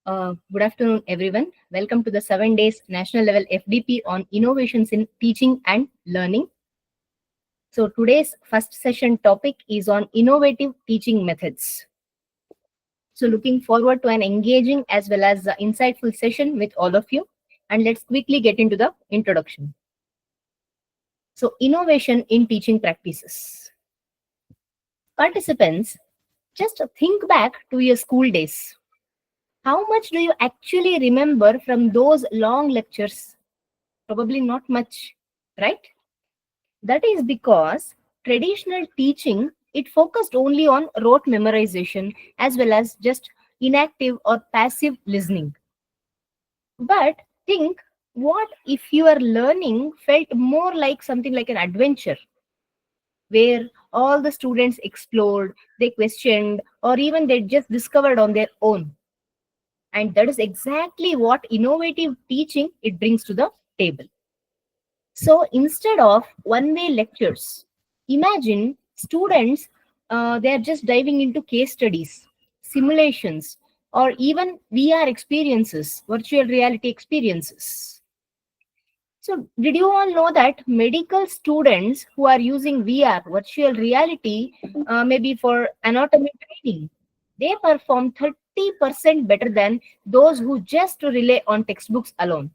Good afternoon, everyone. Welcome to the 7 days national level FDP on innovations in teaching and learning. So, today's first session topic is on innovative teaching methods. So, looking forward to an engaging as well as insightful session with all of you. And let's quickly get into the introduction. So, innovation in teaching practices. Participants, just think back to your school days. How much do you actually remember from those long lectures? Probably not much, right? That is because traditional teaching it focused only on rote memorization as well as just inactive or passive listening. But think, what if your learning felt more like something like an adventure where all the students explored, they questioned, or even they just discovered on their own? And that is exactly what innovative teaching it brings to the table. So instead of one-way lectures, imagine students, they are just diving into case studies, simulations, or even VR experiences, virtual reality experiences. So did you all know that medical students who are using VR, virtual reality, maybe for anatomy training, they perform 30% better than those who just rely on textbooks alone.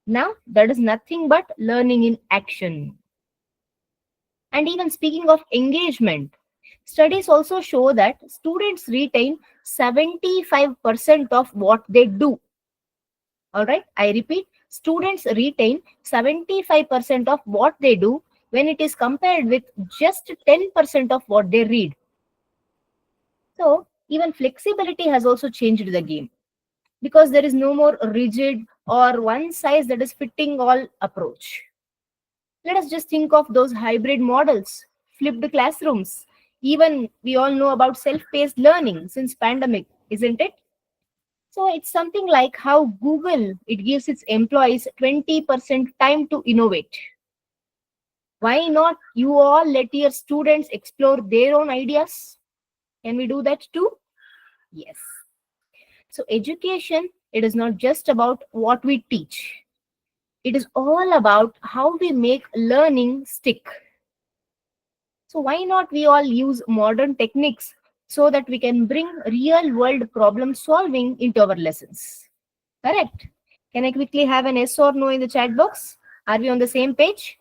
Now, that is nothing but learning in action. And even speaking of engagement, studies also show that students retain 75% of what they do. All right, I repeat, students retain 75% of what they do when it is compared with just 10% of what they read. So, even flexibility has also changed the game because there is no more rigid or one size that is fitting all approach. Let us just think of those hybrid models, flipped classrooms. Even we all know about self-paced learning since pandemic, isn't it? So it's something like how Google it gives its employees 20% time to innovate. Why not you all let your students explore their own ideas? Can we do that too? Yes. So education, it is not just about what we teach. It is all about how we make learning stick. So why not we all use modern techniques so that we can bring real world problem solving into our lessons? Correct. Can I quickly have an yes or no in the chat box? Are we on the same page?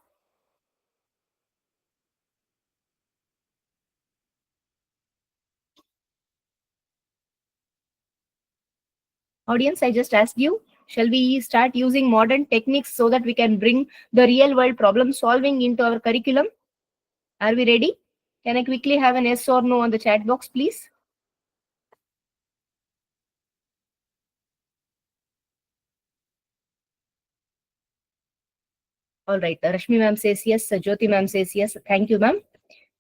Audience, I just asked you, shall we start using modern techniques so that we can bring the real world problem solving into our curriculum? Are we ready? Can I quickly have an yes or no on the chat box, please? All right. Rashmi ma'am says yes. Jyoti ma'am says yes. Thank you, ma'am.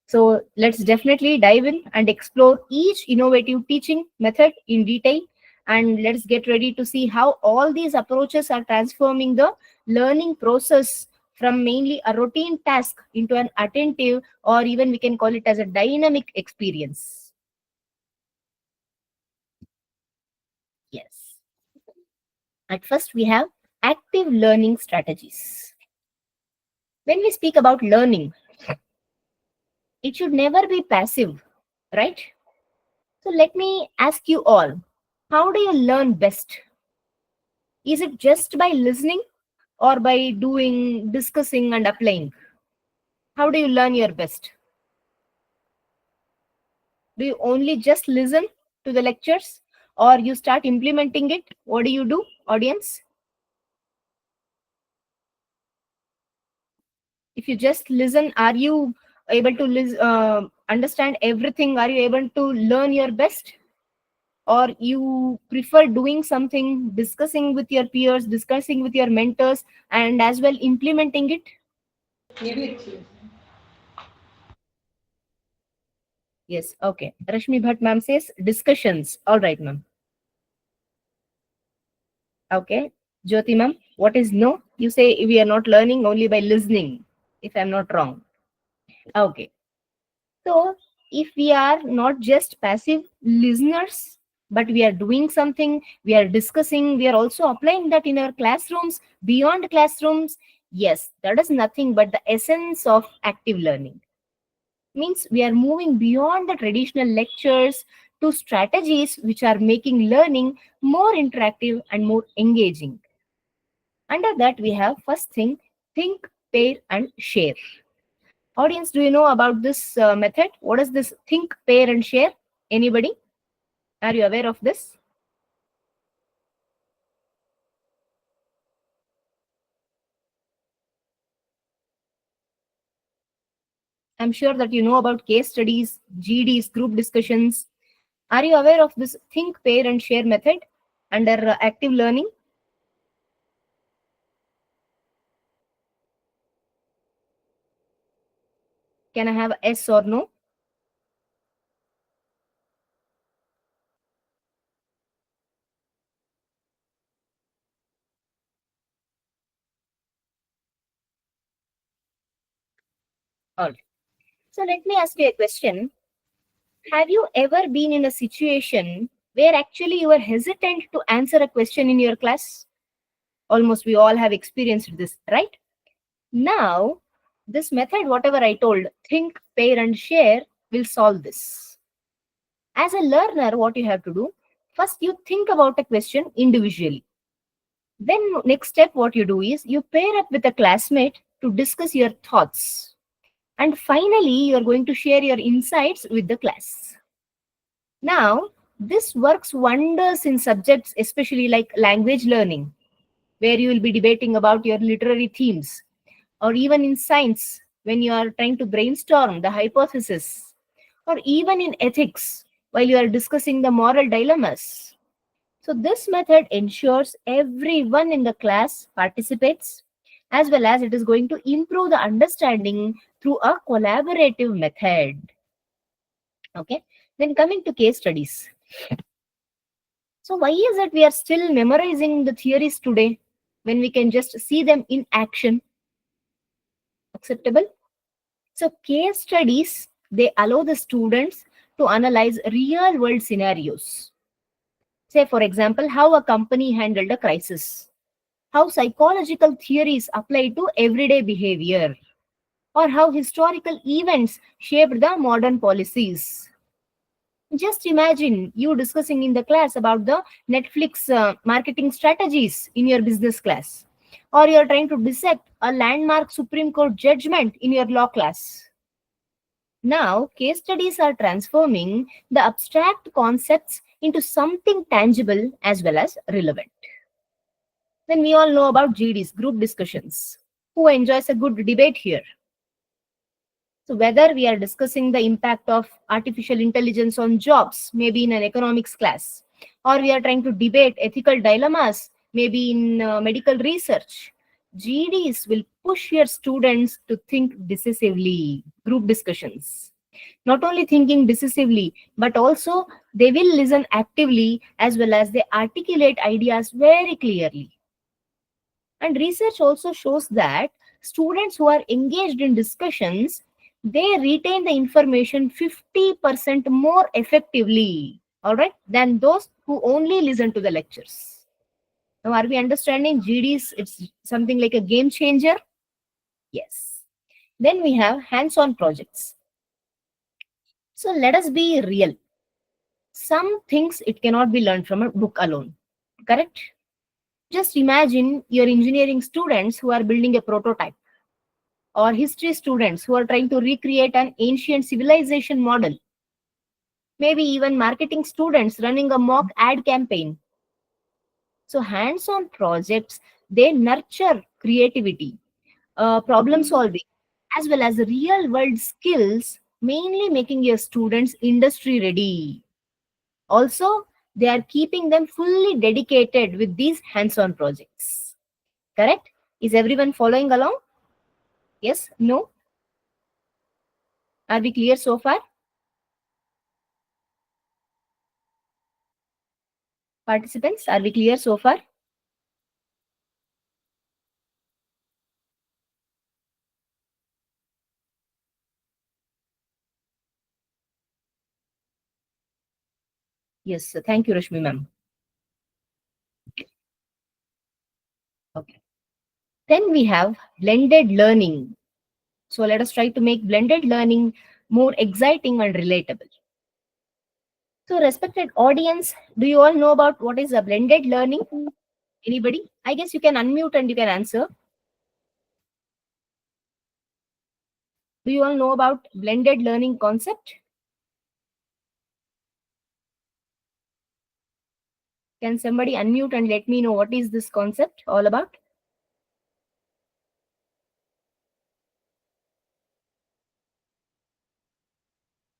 So let's definitely dive in and explore each innovative teaching method in detail. And let's get ready to see how all these approaches are transforming the learning process from mainly a routine task into an attentive, or even we can call it as a dynamic experience. Yes. At first, we have active learning strategies. When we speak about learning, it should never be passive, right? So let me ask you all, how do you learn best? Is it just by listening or by doing, discussing, and applying? How do you learn your best? Do you only just listen to the lectures or you start implementing it? What do you do, audience? If you just listen, are you able to understand everything? Are you able to learn your best? Or you prefer doing something, discussing with your peers, discussing with your mentors, and as well implementing it? Maybe it's Yes, okay. Rashmi Bhatt ma'am says discussions. All right, ma'am. Okay. Jyoti ma'am, what is no? You say we are not learning only by listening, if I'm not wrong. Okay. So if we are not just passive listeners, but we are doing something, we are discussing, we are also applying that in our classrooms, beyond classrooms. Yes, that is nothing but the essence of active learning. Means we are moving beyond the traditional lectures to strategies which are making learning more interactive and more engaging. Under that, we have first thing, think, pair, and share. Audience, do you know about this method? What is this think, pair, and share? Anybody? Are you aware of this? I'm sure that you know about case studies, GDs, group discussions. Are you aware of this think, pair, and share method under active learning? Can I have a yes or no? All right. So let me ask you a question. Have you ever been in a situation where actually you were hesitant to answer a question in your class? Almost we all have experienced this, right? Now, this method, whatever I told, think, pair, and share, will solve this. As a learner, what you have to do, first you think about a question individually. Then, next step, what you do is you pair up with a classmate to discuss your thoughts. And finally, you are going to share your insights with the class. Now, this works wonders in subjects, especially like language learning, where you will be debating about your literary themes, or even in science, when you are trying to brainstorm the hypothesis, or even in ethics, while you are discussing the moral dilemmas. So, this method ensures everyone in the class participates, as well as it is going to improve the understanding through a collaborative method. Okay, then coming to case studies. So, why is it we are still memorizing the theories today when we can just see them in action? Acceptable? So, case studies, they allow the students to analyze real world scenarios. Say, for example, how a company handled a crisis, how psychological theories apply to everyday behavior, or how historical events shaped the modern policies. Just imagine you discussing in the class about the Netflix marketing strategies in your business class, or you're trying to dissect a landmark Supreme Court judgment in your law class. Now, case studies are transforming the abstract concepts into something tangible as well as relevant. Then we all know about GDs, group discussions. Who enjoys a good debate here? So, whether we are discussing the impact of artificial intelligence on jobs, maybe in an economics class, or we are trying to debate ethical dilemmas, maybe in medical research, GDs will push your students to think decisively. Group discussions. Not only thinking decisively, but also they will listen actively as well as they articulate ideas very clearly. And research also shows that students who are engaged in discussions, they retain the information 50% more effectively, all right, than those who only listen to the lectures. Now, are we understanding GDs? It's something like a game changer? Yes. Then we have hands-on projects. So let us be real. Some things it cannot be learned from a book alone. Correct? Just imagine your engineering students who are building a prototype, or history students who are trying to recreate an ancient civilization model, maybe even marketing students running a mock ad campaign. So, hands on projects, they nurture creativity, problem solving, as well as real world skills, mainly making your students industry ready. Also, they are keeping them fully dedicated with these hands on projects. Correct? Is everyone following along? Yes? No? Are we clear so far? Participants, are we clear so far? Yes, thank you, Rashmi ma'am. Okay. Then we have blended learning. So let us try to make blended learning more exciting and relatable. So, respected audience, do you all know about what is a blended learning? Anybody? I guess you can unmute and you can answer. Do you all know about blended learning concept? Can somebody unmute and let me know what is this concept all about?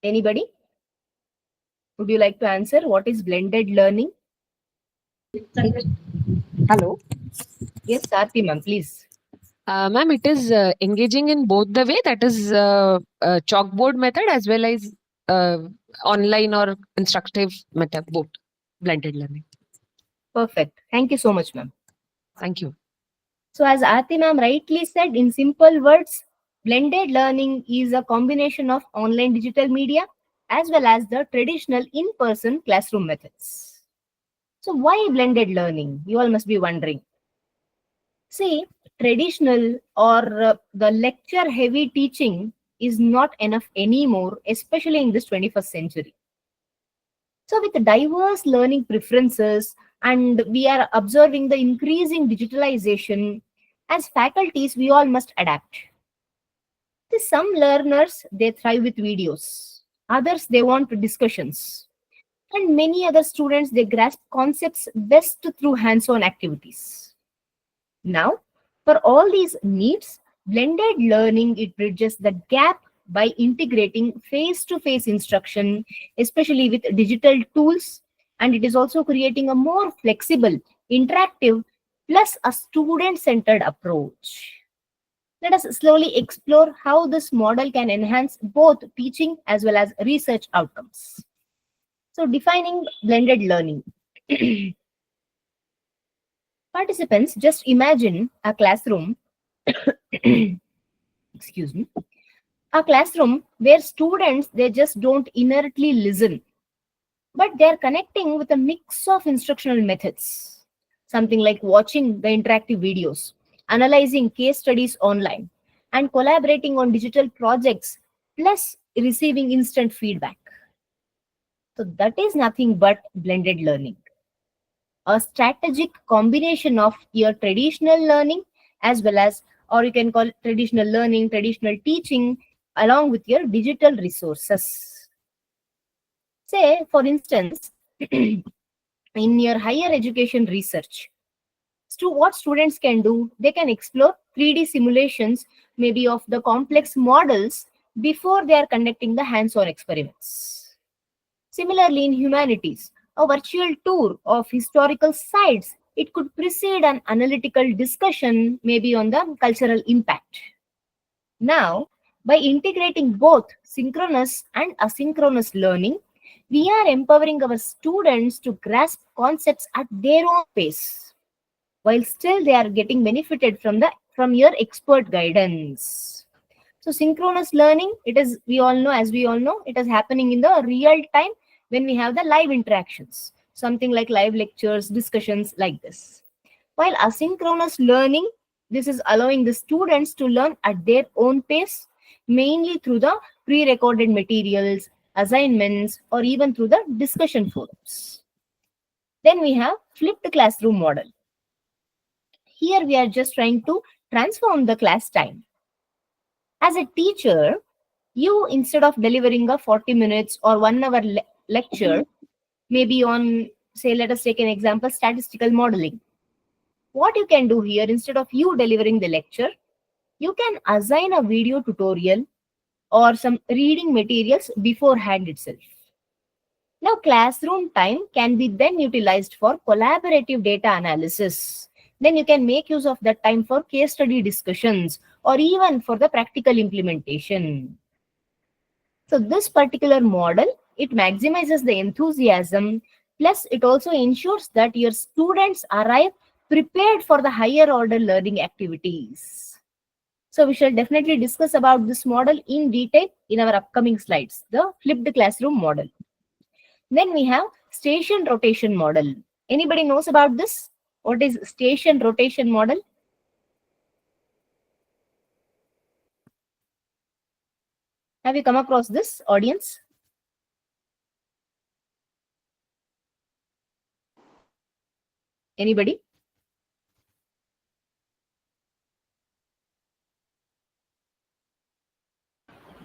Anybody? Would you like to answer what is blended learning? Hello. Yes, Sarthi ma'am, please. Ma'am, it is engaging in both the way, that is chalkboard method as well as uh, online or instructive method, both blended learning. Perfect. Thank you so much, ma'am. Thank you. So, as Aarti ma'am rightly said, in simple words, blended learning is a combination of online digital media as well as the traditional in person classroom methods. So, why blended learning? You all must be wondering. See, traditional or the lecture heavy teaching is not enough anymore, especially in this 21st century. So, with diverse learning preferences, and we are observing the increasing digitalization, as faculties, we all must adapt. See, some learners they thrive with videos, others they want discussions, and many other students they grasp concepts best through hands-on activities. Now, for all these needs, blended learning it bridges the gap by integrating face-to-face instruction, especially with digital tools, and it is also creating a more flexible, interactive, plus a student-centered approach. Let us slowly explore how this model can enhance both teaching as well as research outcomes. So, defining blended learning. Participants, just imagine a classroom, excuse me, a classroom where students they just don't inertly listen, but they're connecting with a mix of instructional methods. Something like watching the interactive videos, analyzing case studies online, and collaborating on digital projects, plus receiving instant feedback. So that is nothing but blended learning, a strategic combination of your traditional learning as well as, or you can call it traditional learning, traditional teaching, along with your digital resources. Say, for instance, in your higher education research, what students can do, they can explore 3D simulations, maybe of the complex models before they are conducting the hands-on experiments. Similarly, in humanities, a virtual tour of historical sites, it could precede an analytical discussion, maybe on the cultural impact. Now, by integrating both synchronous and asynchronous learning, we are empowering our students to grasp concepts at their own pace, while still they are getting benefited from your expert guidance. So synchronous learning, it is, we all know, as we all know, it is happening in the real time when we have the live interactions, something like live lectures, discussions like this. While asynchronous learning, this is allowing the students to learn at their own pace, mainly through the pre-recorded materials, assignments, or even through the discussion forums. Then we have flipped classroom model. Here we are just trying to transform the class time. As a teacher, you, instead of delivering a 40 minutes or 1 hour lecture, maybe on, say, let us take an example, statistical modeling. What you can do here, instead of you delivering the lecture, you can assign a video tutorial or some reading materials beforehand itself. Now, classroom time can be then utilized for collaborative data analysis. Then you can make use of that time for case study discussions or even for the practical implementation. So this particular model, it maximizes the enthusiasm, plus it also ensures that your students arrive prepared for the higher order learning activities. So we shall definitely discuss about this model in detail in our upcoming slides, the flipped classroom model. Then we have station rotation model. Anybody knows about this? What is station rotation model? Have you come across this, audience? Anybody?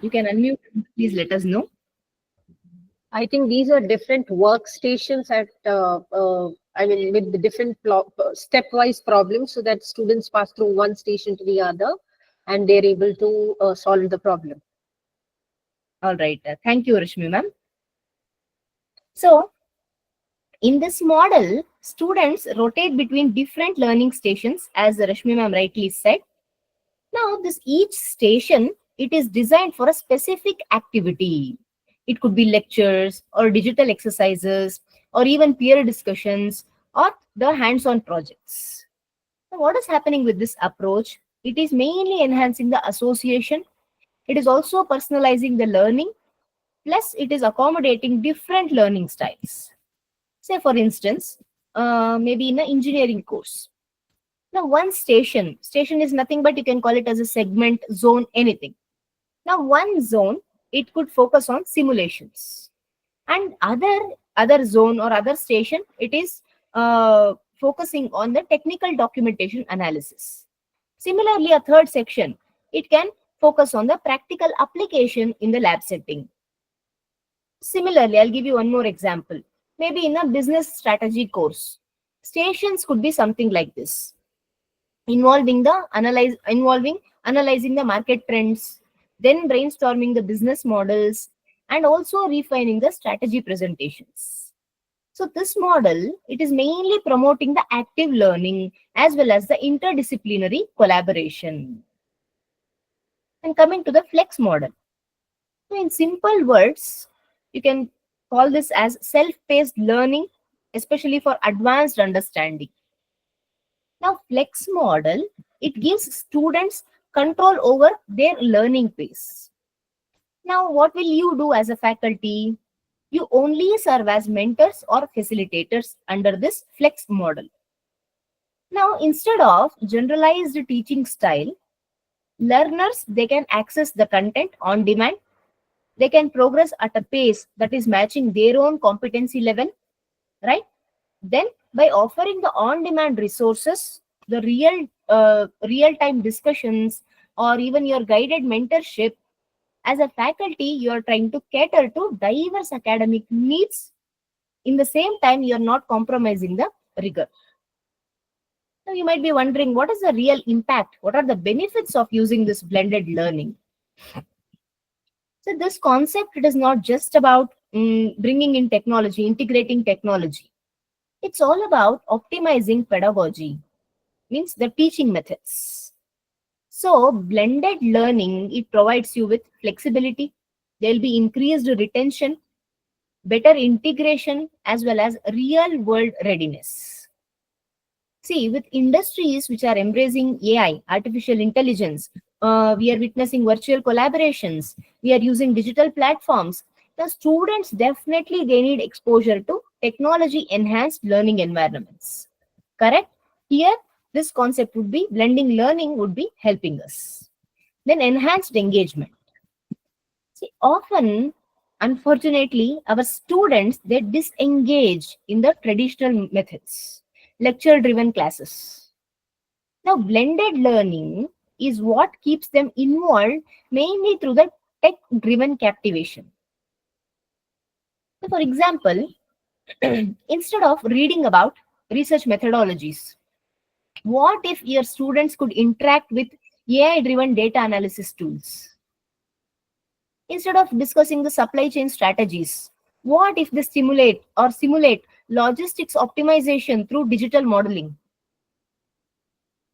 You can unmute. Please let us know. I think these are different workstations at, I mean, with the different stepwise problems so that students pass through one station to the other and they're able to solve the problem. All right. Thank you, Rashmi ma'am. So, in this model, students rotate between different learning stations, as Rashmi ma'am rightly said. Now, this each station, it is designed for a specific activity. It could be lectures or digital exercises or even peer discussions or the hands-on projects. So what is happening with this approach? It is mainly enhancing the association. It is also personalizing the learning. Plus, it is accommodating different learning styles. Say, for instance, maybe in an engineering course. Now, one station is nothing but you can call it as a segment, zone, anything. Now, one zone, it could focus on simulations, and other zone or other station, it is focusing on the technical documentation analysis. Similarly, a third section, it can focus on the practical application in the lab setting. Similarly, I'll give you one more example. Maybe in a business strategy course, stations could be something like this, involving analyzing the market trends, then brainstorming the business models, and also refining the strategy presentations. So this model, it is mainly promoting the active learning as well as the interdisciplinary collaboration. And coming to the flex model. So in simple words, you can call this as self-paced learning, especially for advanced understanding. Now, flex model, it gives students control over their learning pace. Now, what will you do as a faculty? You only serve as mentors or facilitators under this flex model. Now, instead of generalized teaching style, learners, they can access the content on demand. They can progress at a pace that is matching their own competency level, right? Then, by offering the on-demand resources, the real-time discussions, or even your guided mentorship, as a faculty, you are trying to cater to diverse academic needs. In the same time, you are not compromising the rigor. Now, you might be wondering, what is the real impact? What are the benefits of using this blended learning? So, this concept, it is not just about bringing in technology, integrating technology. It's all about optimizing pedagogy, means the teaching methods. So blended learning, it provides you with flexibility. There will be increased retention, better integration, as well as real world readiness. See, with industries which are embracing AI, artificial intelligence, we are witnessing virtual collaborations, we are using digital platforms. The students definitely they need exposure to technology enhanced learning environments. Correct? Here, this concept would be blending learning would be helping us. Then enhanced engagement. See, often, unfortunately, our students they disengage in the traditional methods, lecture-driven classes. Now, blended learning is what keeps them involved mainly through the tech-driven captivation. So, for example, instead of reading about research methodologies, what if your students could interact with AI-driven data analysis tools? Instead of discussing the supply chain strategies, what if they simulate logistics optimization through digital modeling?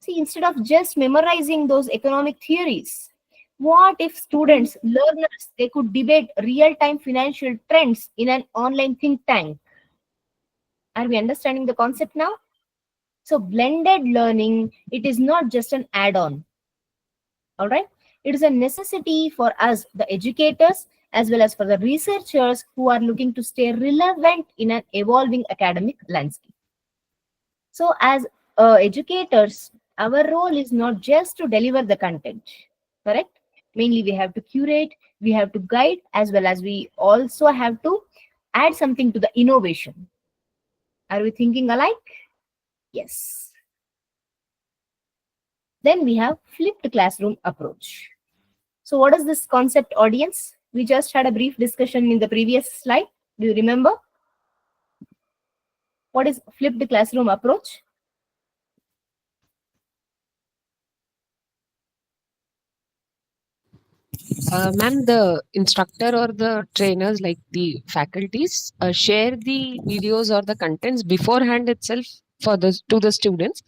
See, instead of just memorizing those economic theories, what if students, learners, they could debate real-time financial trends in an online think tank? Are we understanding the concept now? So blended learning, it is not just an add-on. All right. It is a necessity for us, the educators, as well as for the researchers who are looking to stay relevant in an evolving academic landscape. So, as educators, our role is not just to deliver the content, correct? Mainly, we have to curate, we have to guide, as well as we also have to add something to the innovation. Are we thinking alike? Yes. Then we have flipped classroom approach. So, what is this concept, audience? We just had a brief discussion in the previous slide. Do you remember? What is flipped classroom approach? Ma'am, the instructor or the trainers, like the faculties, share the videos or the contents beforehand itself for the to the students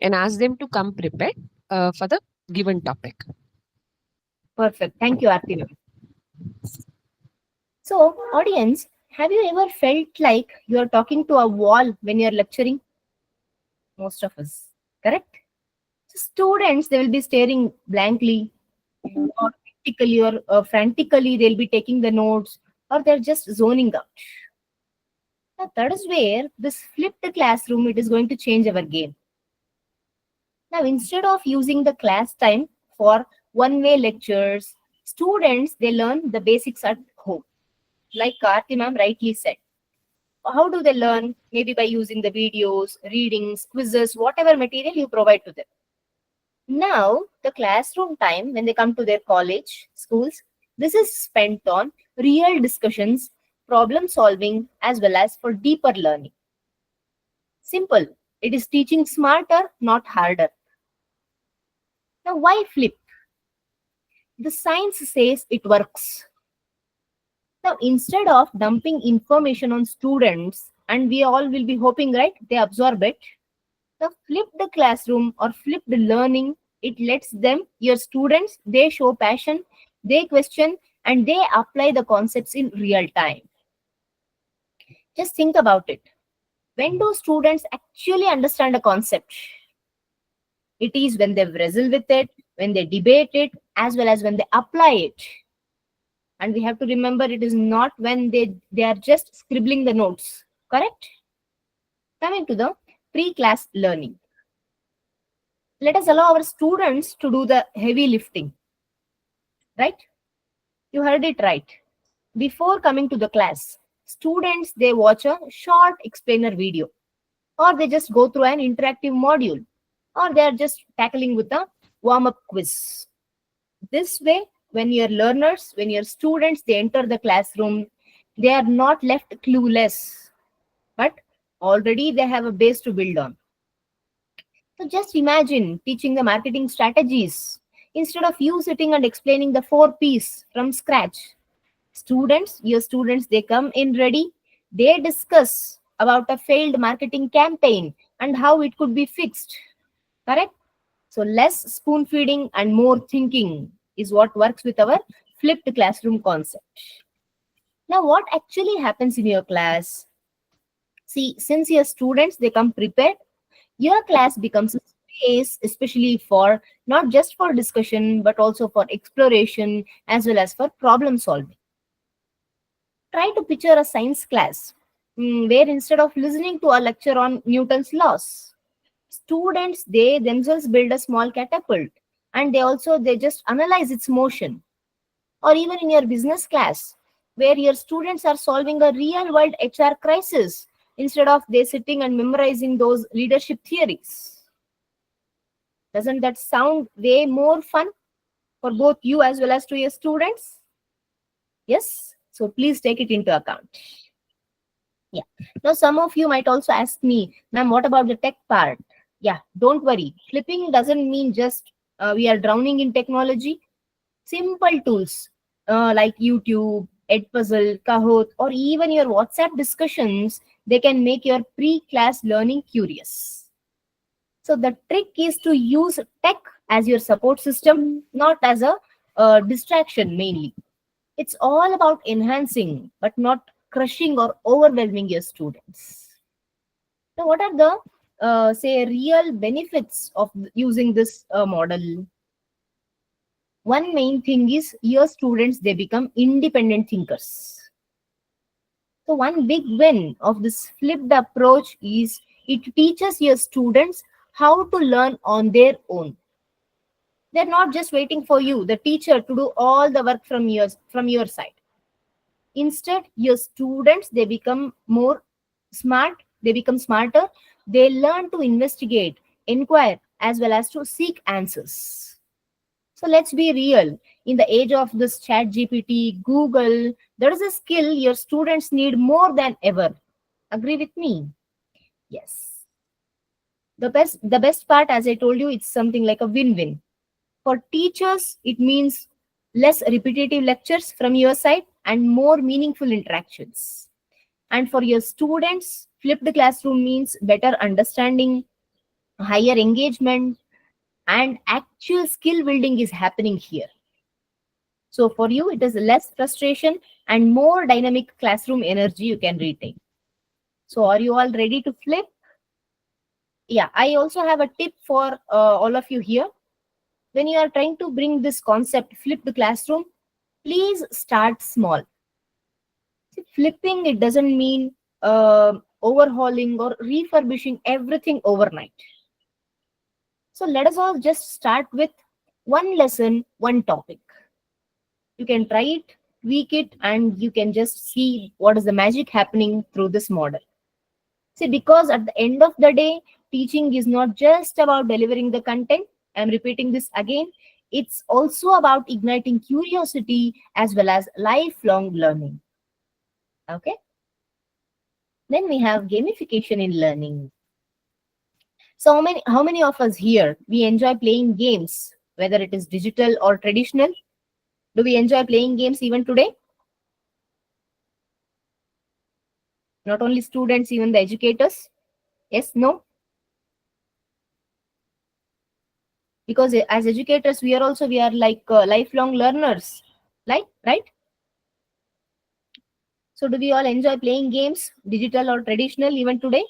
and ask them to come prepared for the given topic. Perfect. Thank you, Aarti ma'am. So, audience, have you ever felt like you are talking to a wall when you are lecturing? Most of us, correct? So students, they will be staring blankly, or critically, or frantically, they'll be taking the notes, or they're just zoning out. Now, that is where this flipped classroom, it is going to change our game. Now, instead of using the class time for one-way lectures, students, they learn the basics at home. Like Karthi ma'am rightly said. How do they learn? Maybe by using the videos, readings, quizzes, whatever material you provide to them. Now, the classroom time when they come to their college, schools, this is spent on real discussions, problem solving, as well as for deeper learning. Simple. It is teaching smarter, not harder. Now, why flip? The science says it works. Now, instead of dumping information on students, and we all will be hoping, right, they absorb it, the flipped classroom or flipped learning, it lets them, your students, they show passion, they question, and they apply the concepts in real time. Just think about it. When do students actually understand a concept? It is when they wrestle with it, when they debate it, as well as when they apply it. And we have to remember, it is not when they are just scribbling the notes, correct? Coming to the pre-class learning. Let us allow our students to do the heavy lifting, right? You heard it right. Before coming to the class, students, they watch a short explainer video, or they just go through an interactive module, or they are just tackling with a warm-up quiz. This way, when your learners, when your students, they enter the classroom, they are not left clueless, but already they have a base to build on. So just imagine teaching the marketing strategies instead of you sitting and explaining the 4 P's from scratch. Students, your students, they come in ready, they discuss about a failed marketing campaign and how it could be fixed. Correct? So less spoon feeding and more thinking is what works with our flipped classroom concept. Now, what actually happens in your class? See, since your students, they come prepared, your class becomes a space especially for not just for discussion but also for exploration as well as for problem solving. Try to picture a science class where instead of listening to a lecture on Newton's laws, students, they themselves build a small catapult, and they just analyze its motion. Or even in your business class where your students are solving a real world HR crisis instead of they sitting and memorizing those leadership theories. Doesn't that sound way more fun for both you as well as to your students? Yes. So please take it into account. Yeah. Now, some of you might also ask me, ma'am, what about the tech part? Yeah, don't worry. Flipping doesn't mean just we are drowning in technology. Simple tools like YouTube, Edpuzzle, Kahoot, or even your WhatsApp discussions, they can make your pre-class learning curious. So the trick is to use tech as your support system, not as a distraction mainly. It's all about enhancing, but not crushing or overwhelming your students. So, what are the say real benefits of using this model? one main thing is your students, they become independent thinkers. So one big win of this flipped approach is it teaches your students how to learn on their own. They're not just waiting for you, the teacher, to do all the work from your side. Instead, your students, they become more smart, they become smarter, they learn to investigate, inquire, as well as to seek answers. So let's be real. In the age of this chat GPT, Google, there is a skill your students need more than ever. Agree with me? Yes. The best part, as I told you, it's something like a win-win. For teachers, it means less repetitive lectures from your side and more meaningful interactions. And for your students, flipped classroom means better understanding, higher engagement, and actual skill building is happening here. So for you, it is less frustration and more dynamic classroom energy you can retain. So are you all ready to flip? Yeah, I also have a tip for all of you here. When you are trying to bring this concept, flip the classroom, please start small. See, flipping, it doesn't mean overhauling or refurbishing everything overnight. So let us all just start with one lesson, one topic. You can try it, tweak it, and you can just see what is the magic happening through this model. See, because at the end of the day, teaching is not just about delivering the content. I'm repeating this again. It's also about igniting curiosity as well as lifelong learning. Okay. Then we have gamification in learning. So how many of us here we enjoy playing games, whether it is digital or traditional? Do we enjoy playing games even today? Not only students, even the educators. Yes, no? Because as educators, we are like lifelong learners, like, right? So do we all enjoy playing games, digital or traditional, even today?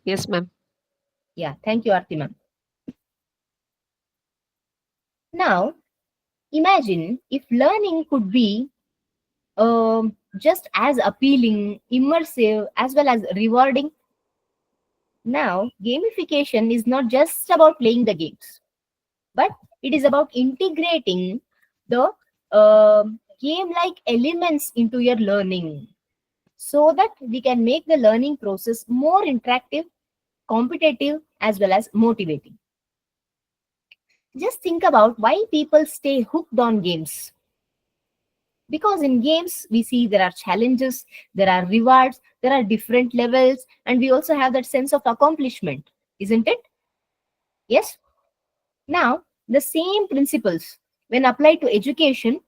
Yes, ma'am. Yeah, thank you, Arti ma'am. Now, imagine if learning could be just as appealing, immersive, as well as rewarding. Now, gamification is not just about playing the games, but it is about integrating the game-like elements into your learning so that we can make the learning process more interactive, competitive, as well as motivating. Just think about why people stay hooked on games. Because in games, we see there are challenges, there are rewards, there are different levels, and we also have that sense of accomplishment, isn't it? Yes? Now, the same principles, when applied to education,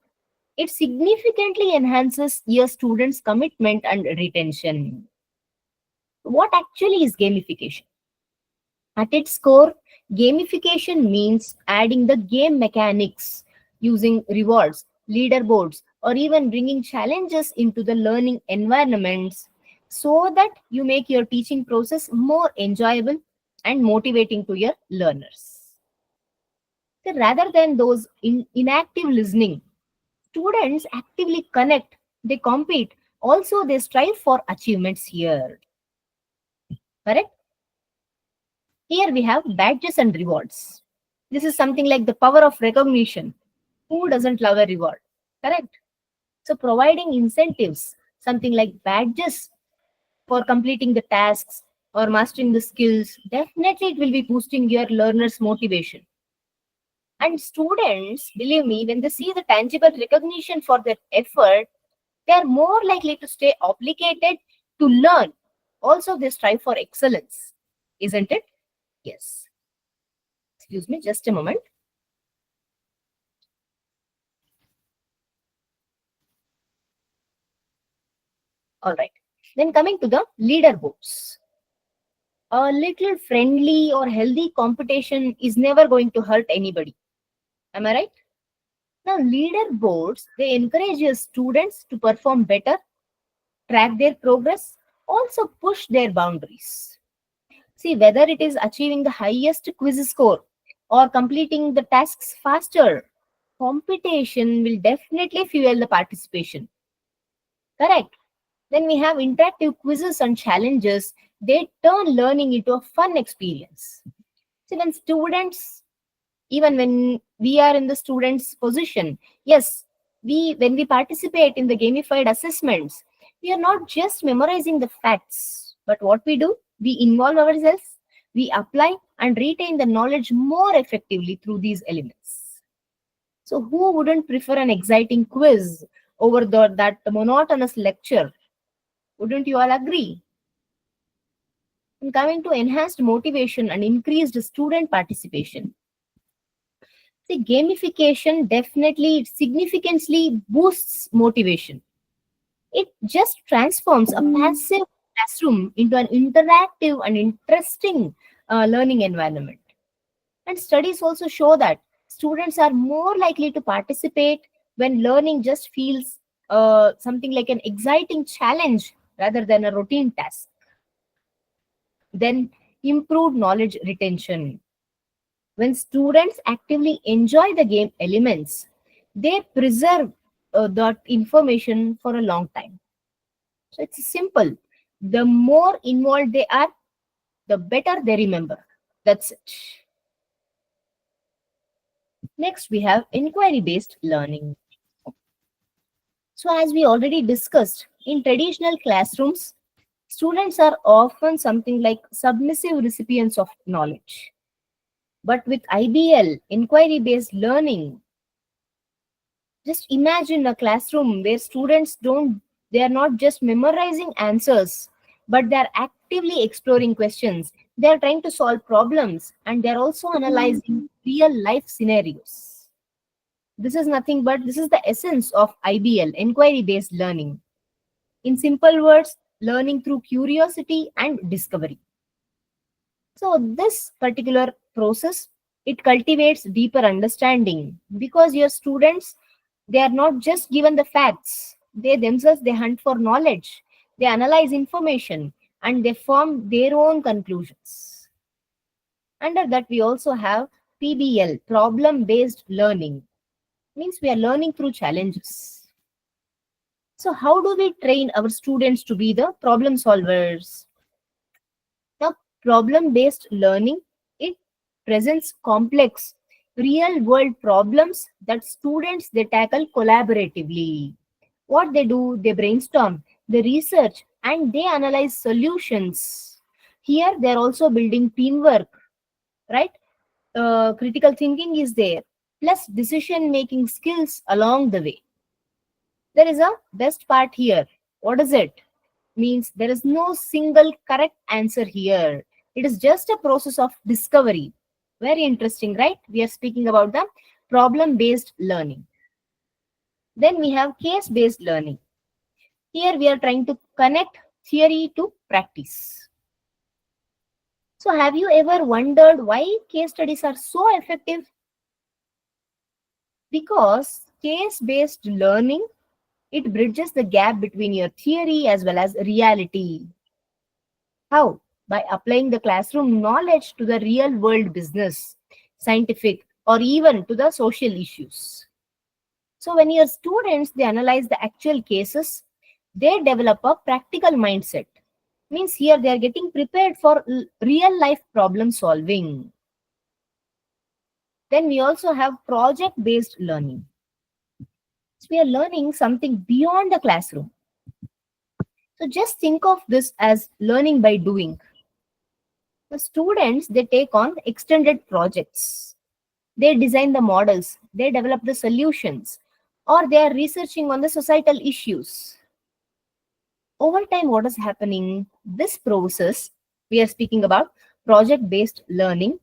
it significantly enhances your students' commitment and retention. What actually is gamification? At its core, gamification means adding the game mechanics using rewards, leaderboards, or even bringing challenges into the learning environments so that you make your teaching process more enjoyable and motivating to your learners. So rather than those inactive listening, students actively connect, they compete, also they strive for achievements here. Correct? Here we have badges and rewards. This is something like the power of recognition. Who doesn't love a reward? Correct? So providing incentives, something like badges for completing the tasks or mastering the skills, definitely it will be boosting your learners' motivation. And students, believe me, when they see the tangible recognition for their effort, they are more likely to stay obligated to learn. Also, they strive for excellence, isn't it? Yes. Excuse me, just a moment. All right. Then coming to the leaderboards. A little friendly or healthy competition is never going to hurt anybody. Am I right? Now, leaderboards, they encourage your students to perform better, track their progress, also push their boundaries. See, whether it is achieving the highest quiz score or completing the tasks faster. Competition will definitely fuel the participation. Correct. Then we have interactive quizzes and challenges. They turn learning into a fun experience. So when students, even when we are in the student's position, yes, when we participate in the gamified assessments, we are not just memorizing the facts, but what we do, we involve ourselves, we apply and retain the knowledge more effectively through these elements. So who wouldn't prefer an exciting quiz over that monotonous lecture? Wouldn't you all agree? And coming to enhanced motivation and increased student participation. See, gamification definitely significantly boosts motivation. It just transforms a passive classroom into an interactive and interesting learning environment. And studies also show that students are more likely to participate when learning just feels something like an exciting challenge rather than a routine task. Then, improved knowledge retention. When students actively enjoy the game elements, they preserve that information for a long time. So it's simple. The more involved they are, the better they remember. That's it. Next, we have inquiry based learning. So, as we already discussed, in traditional classrooms, students are often something like submissive recipients of knowledge. But with IBL, inquiry based learning, just imagine a classroom where students they are not just memorizing answers, but they are actively exploring questions. They are trying to solve problems and they are also analyzing real life scenarios. This is nothing but this is the essence of IBL, inquiry based learning. In simple words, learning through curiosity and discovery. So this particular process, it cultivates deeper understanding because your students, they are not just given the facts. They themselves, they hunt for knowledge. They analyze information and they form their own conclusions. Under that, we also have PBL, problem based learning. Means we are learning through challenges. So how do we train our students to be the problem solvers? Now, problem-based learning, it presents complex, real-world problems that students they tackle collaboratively. What they do, they brainstorm, they research, and they analyze solutions. Here, they are also building teamwork, right? Critical thinking is there, plus decision-making skills along the way. There is a best part here. What is it? Means there is no single correct answer here. It is just a process of discovery. Very interesting, right? We are speaking about the problem based learning. Then we have case based learning. Here we are trying to connect theory to practice. So have you ever wondered why case studies are so effective? Because case based learning, it bridges the gap between your theory as well as reality. How? By applying the classroom knowledge to the real world business, scientific, or even to the social issues. So when your students they analyze the actual cases, they develop a practical mindset. Means here they are getting prepared for real life problem solving. Then we also have project based learning. So we are learning something beyond the classroom. So just think of this as learning by doing. The students they take on extended projects. They design the models, they develop the solutions, or they are researching on the societal issues. Over time, what is happening? This process, we are speaking about project based learning,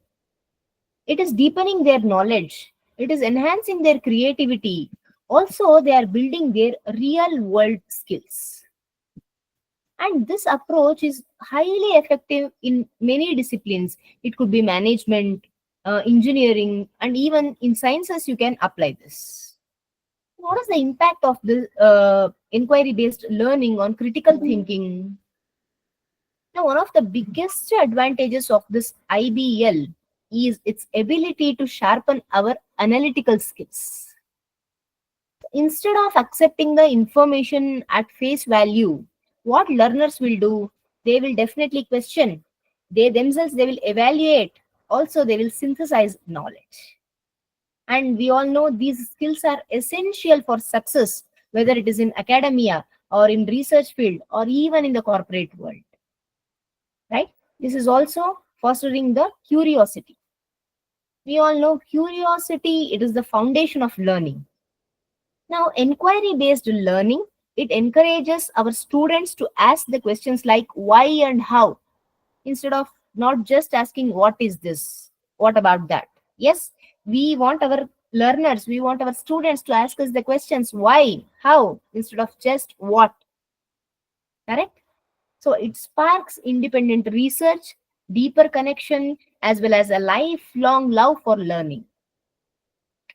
it is deepening their knowledge, it is enhancing their creativity. Also, they are building their real world skills. And this approach is highly effective in many disciplines. It could be management, engineering, and even in sciences, you can apply this. What is the impact of the inquiry based learning on critical thinking? Now, one of the biggest advantages of this IBL is its ability to sharpen our analytical skills. Instead of accepting the information at face value, what learners will do, they will definitely question. They themselves, they will evaluate. Also, they will synthesize knowledge. And we all know these skills are essential for success, whether it is in academia or in research field or even in the corporate world. Right? This is also fostering the curiosity. We all know curiosity, it is the foundation of learning. Now, inquiry based learning, it encourages our students to ask the questions like why and how, instead of not just asking what is this, what about that. Yes, we want our learners, we want our students to ask us the questions why, how, instead of just what. Correct? So it sparks independent research, deeper connection, as well as a lifelong love for learning.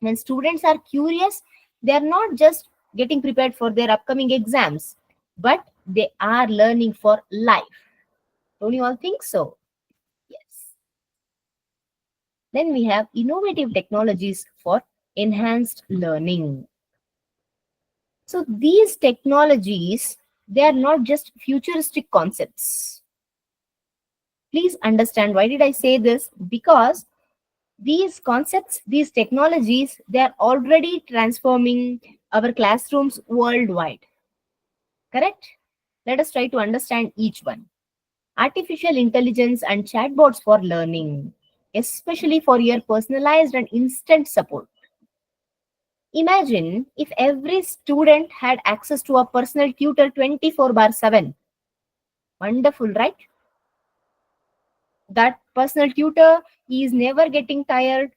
When students are curious, they are not just getting prepared for their upcoming exams, but they are learning for life. Don't you all think so? Yes. Then we have innovative technologies for enhanced learning. So these technologies, they are not just futuristic concepts. Please understand, why did I say this? Because these concepts, these technologies, they are already transforming our classrooms worldwide. Correct? Let us try to understand each one. Artificial intelligence and chatbots for learning, especially for your personalized and instant support. Imagine if every student had access to a personal tutor 24/7. Wonderful, right? That personal tutor is never getting tired.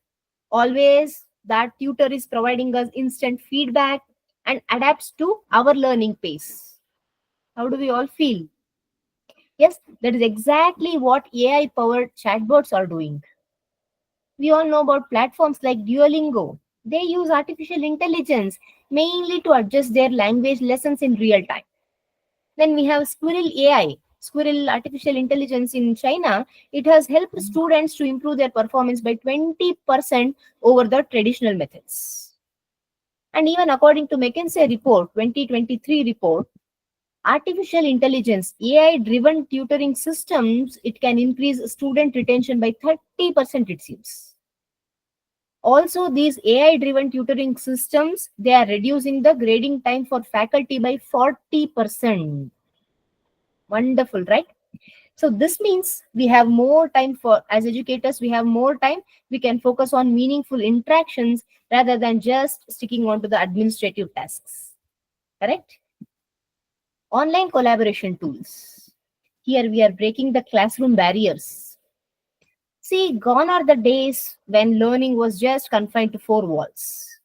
Always that tutor is providing us instant feedback and adapts to our learning pace. How do we all feel? Yes, that is exactly what AI powered chatbots are doing. We all know about platforms like Duolingo. They use artificial intelligence mainly to adjust their language lessons in real time. Then we have Squirrel AI, Squirrel Artificial Intelligence in China. It has helped students to improve their performance by 20% over the traditional methods. And even according to McKinsey report, 2023 report, artificial intelligence, AI-driven tutoring systems, it can increase student retention by 30%, it seems. Also, these AI-driven tutoring systems, they are reducing the grading time for faculty by 40%. Wonderful, right? So this means we have more time for, as educators, we have more time. We can focus on meaningful interactions rather than just sticking on to the administrative tasks. Correct? Online collaboration tools. Here we are breaking the classroom barriers. See, gone are the days when learning was just confined to four walls.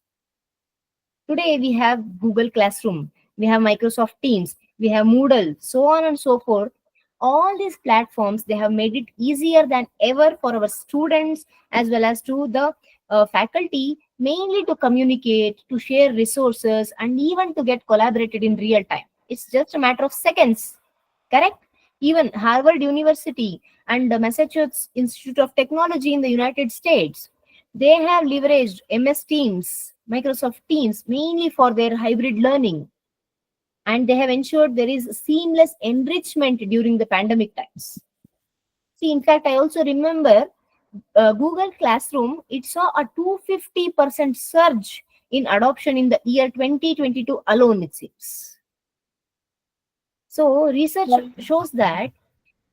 Today we have Google Classroom, we have Microsoft Teams, we have Moodle, so on and so forth. All these platforms, they have made it easier than ever for our students as well as to the faculty, mainly to communicate, to share resources, and even to get collaborated in real time. It's just a matter of seconds. Correct? Even Harvard University and the Massachusetts Institute of Technology in the United States, they have leveraged MS Teams, Microsoft Teams, mainly for their hybrid learning. And they have ensured there is seamless enrichment during the pandemic times. See, in fact, I also remember Google Classroom, it saw a 250% surge in adoption in the year 2022 alone, it seems. So, research shows that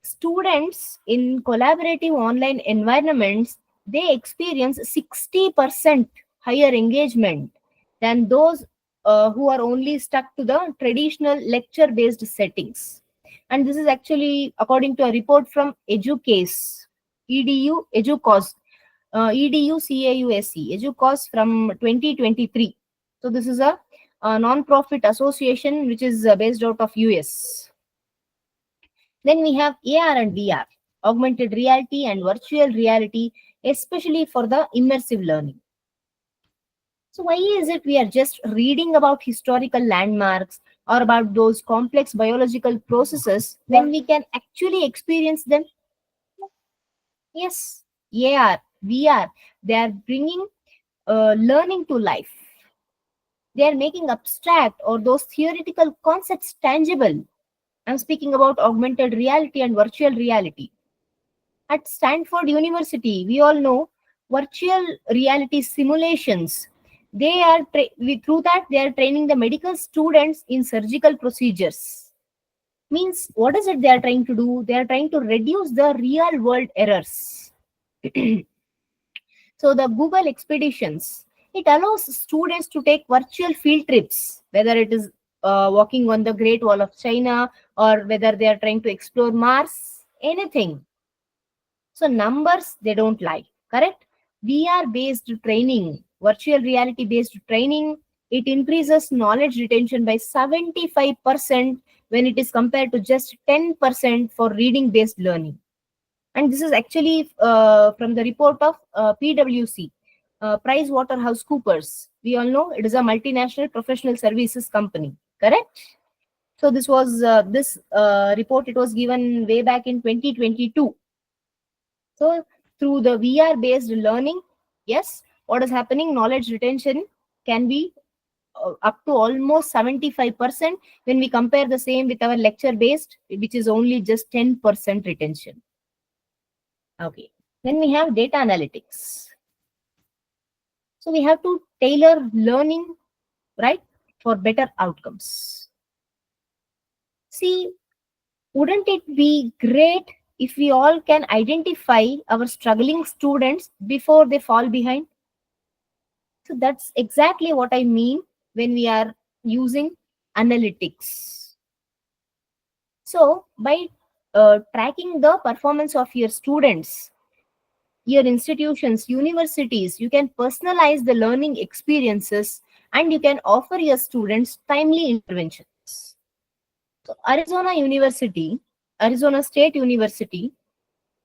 students in collaborative online environments, they experience 60% higher engagement than those who are only stuck to the traditional lecture based settings. And this is actually according to a report from educase educause educause from 2023. So this is a non-profit association which is based out of US. Then we have AR and VR, augmented reality and virtual reality, especially for the immersive learning. So why is it we are just reading about historical landmarks or about those complex biological processes when we can actually experience them? Yes, AR. VR, they are bringing learning to life. They are making abstract or those theoretical concepts tangible. I'm speaking about augmented reality and virtual reality. At Stanford University, we all know virtual reality simulations. Through that they are training the medical students in surgical procedures. Means what is it they are trying to do? They are trying to reduce the real world errors. So the Google Expeditions, it allows students to take virtual field trips, whether it is walking on the Great Wall of China or whether they are trying to explore Mars, anything. So numbers, they don't lie, correct? VR based training, virtual reality based training, it increases knowledge retention by 75% when it is compared to just 10% for reading based learning. And this is actually from the report of PwC, Price Waterhouse Coopers. We all know it is a multinational professional services company, correct? So this was this report. It was given way back in 2022. So through the VR based learning, yes, what is happening? Knowledge retention can be up to almost 75% when we compare the same with our lecture based, which is only just 10% retention. Okay. Then we have data analytics. So we have to tailor learning, right, for better outcomes. See, wouldn't it be great if we all can identify our struggling students before they fall behind? So that's exactly what I mean when we are using analytics. So by tracking the performance of your students, your institutions, universities, you can personalize the learning experiences and you can offer your students timely interventions. So Arizona State University,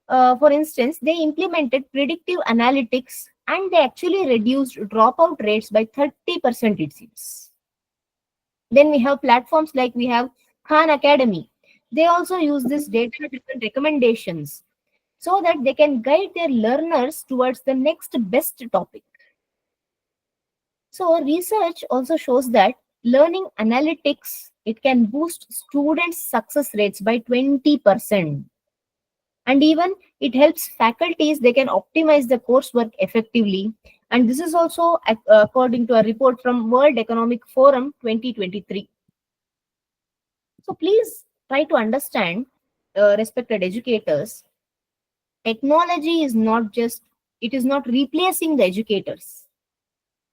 for instance, they implemented predictive analytics and they actually reduced dropout rates by 30%, it seems. Then we have platforms like we have Khan Academy. They also use this data-driven recommendations so that they can guide their learners towards the next best topic. So research also shows that learning analytics, it can boost students' success rates by 20. And even it helps faculties, they can optimize the coursework effectively. And this is also according to a report from World Economic Forum 2023. So please try to understand, respected educators, technology is not just, it is not replacing the educators,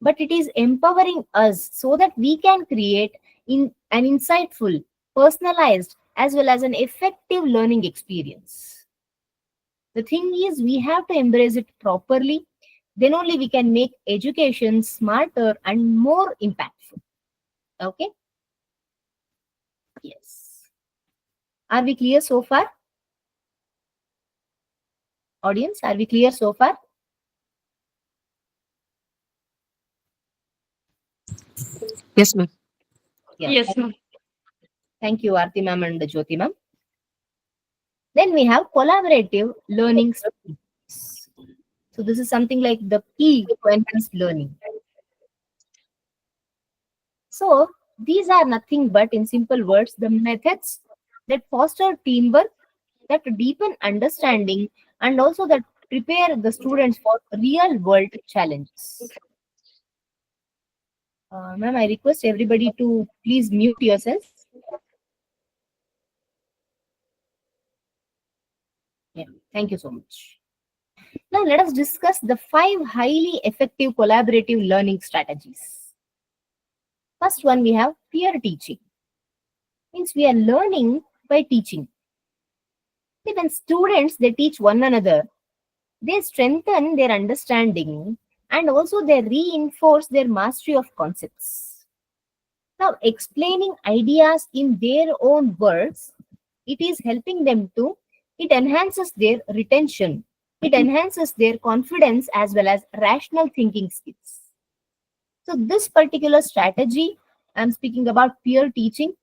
but it is empowering us so that we can create in an insightful, personalized, as well as an effective learning experience. The thing is, we have to embrace it properly. Then only we can make education smarter and more impactful. Okay? Yes. Are we clear so far? Audience, are we clear so far? Yes, ma'am. Yeah. Yes, ma'am. Thank you, Aarti ma'am and Jyoti ma'am. Then we have collaborative learning strategies. So this is something like the key to enhance learning. So these are nothing but, in simple words, the methods that foster teamwork, that deepen understanding, and also that prepare the students for real world challenges. Ma'am, I request everybody to please mute yourself. Yeah, thank you so much. Now let us discuss the 5 highly effective collaborative learning strategies. First one, we have peer teaching. Means we are learning by teaching. When students, they teach one another, they strengthen their understanding and also they reinforce their mastery of concepts. Now, explaining ideas in their own words, it is helping them to, it enhances their retention, it enhances their confidence as well as rational thinking skills. So, this particular strategy, I'm speaking about peer teaching,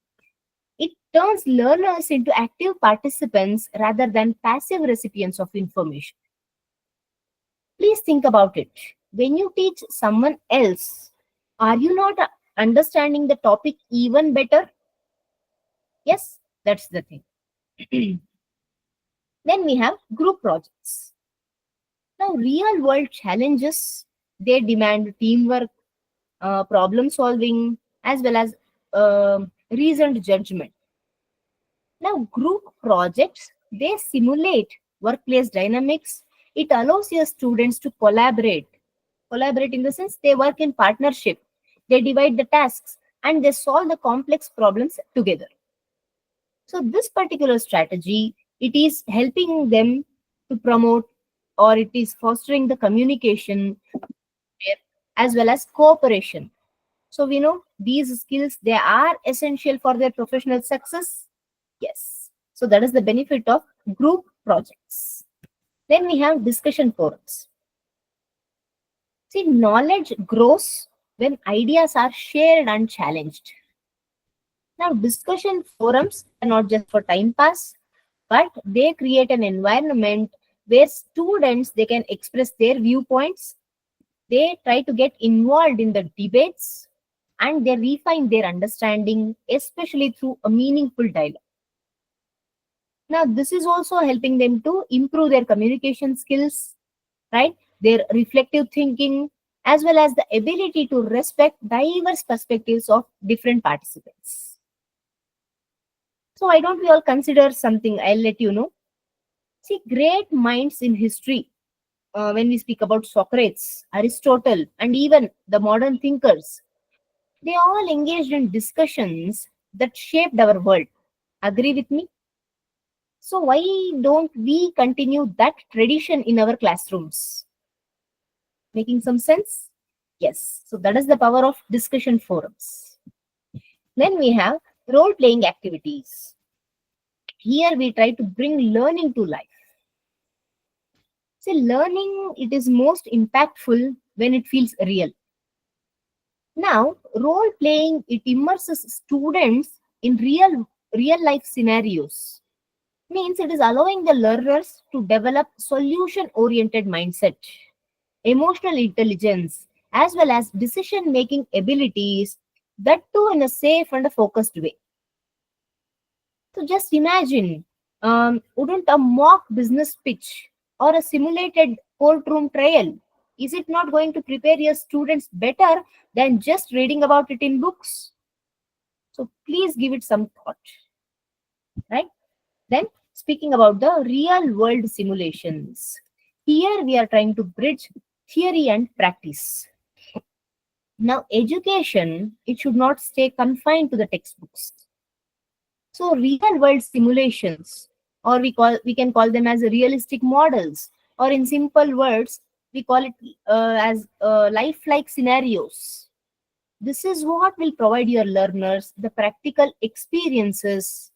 it turns learners into active participants rather than passive recipients of information. Please think about it. When you teach someone else, are you not understanding the topic even better? Yes, that's the thing. Then we have group projects. Now, real world challenges, they demand teamwork, problem solving, as well as reasoned judgment. Now, group projects, they simulate workplace dynamics. It allows your students to collaborate. Collaborate in the sense they work in partnership, they divide the tasks, and they solve the complex problems together. So this particular strategy, it is helping them to promote, or it is fostering the communication as well as cooperation. So we know these skills, they are essential for their professional success. Yes. So that is the benefit of group projects. Then we have discussion forums. See, knowledge grows when ideas are shared and challenged. Now, discussion forums are not just for time pass, but they create an environment where students, they can express their viewpoints, they try to get involved in the debates, and they refine their understanding, especially through a meaningful dialogue. Now, this is also helping them to improve their communication skills, right? Their reflective thinking, as well as the ability to respect diverse perspectives of different participants. So, why don't we all consider something? I'll let you know. See, great minds in history, when we speak about Socrates, Aristotle, and even the modern thinkers, they all engaged in discussions that shaped our world. Agree with me? So, why don't we continue that tradition in our classrooms? Making some sense? Yes. So, that is the power of discussion forums. Then we have role playing activities. Here we try to bring learning to life. See, learning, it is most impactful when it feels real. Now, role playing, it immerses students in real life scenarios. Means it is allowing the learners to develop solution oriented mindset, emotional intelligence, as well as decision making abilities, that too in a safe and a focused way. So just imagine, wouldn't a mock business pitch or a simulated courtroom trial, is it not going to prepare your students better than just reading about it in books? So please give it some thought, right? Then speaking about the real world simulations, here we are trying to bridge theory and practice. Now, education, it should not stay confined to the textbooks. So real world simulations, or we can call them as realistic models, or in simple words, we call it as lifelike scenarios. This is what will provide your learners the practical experiences,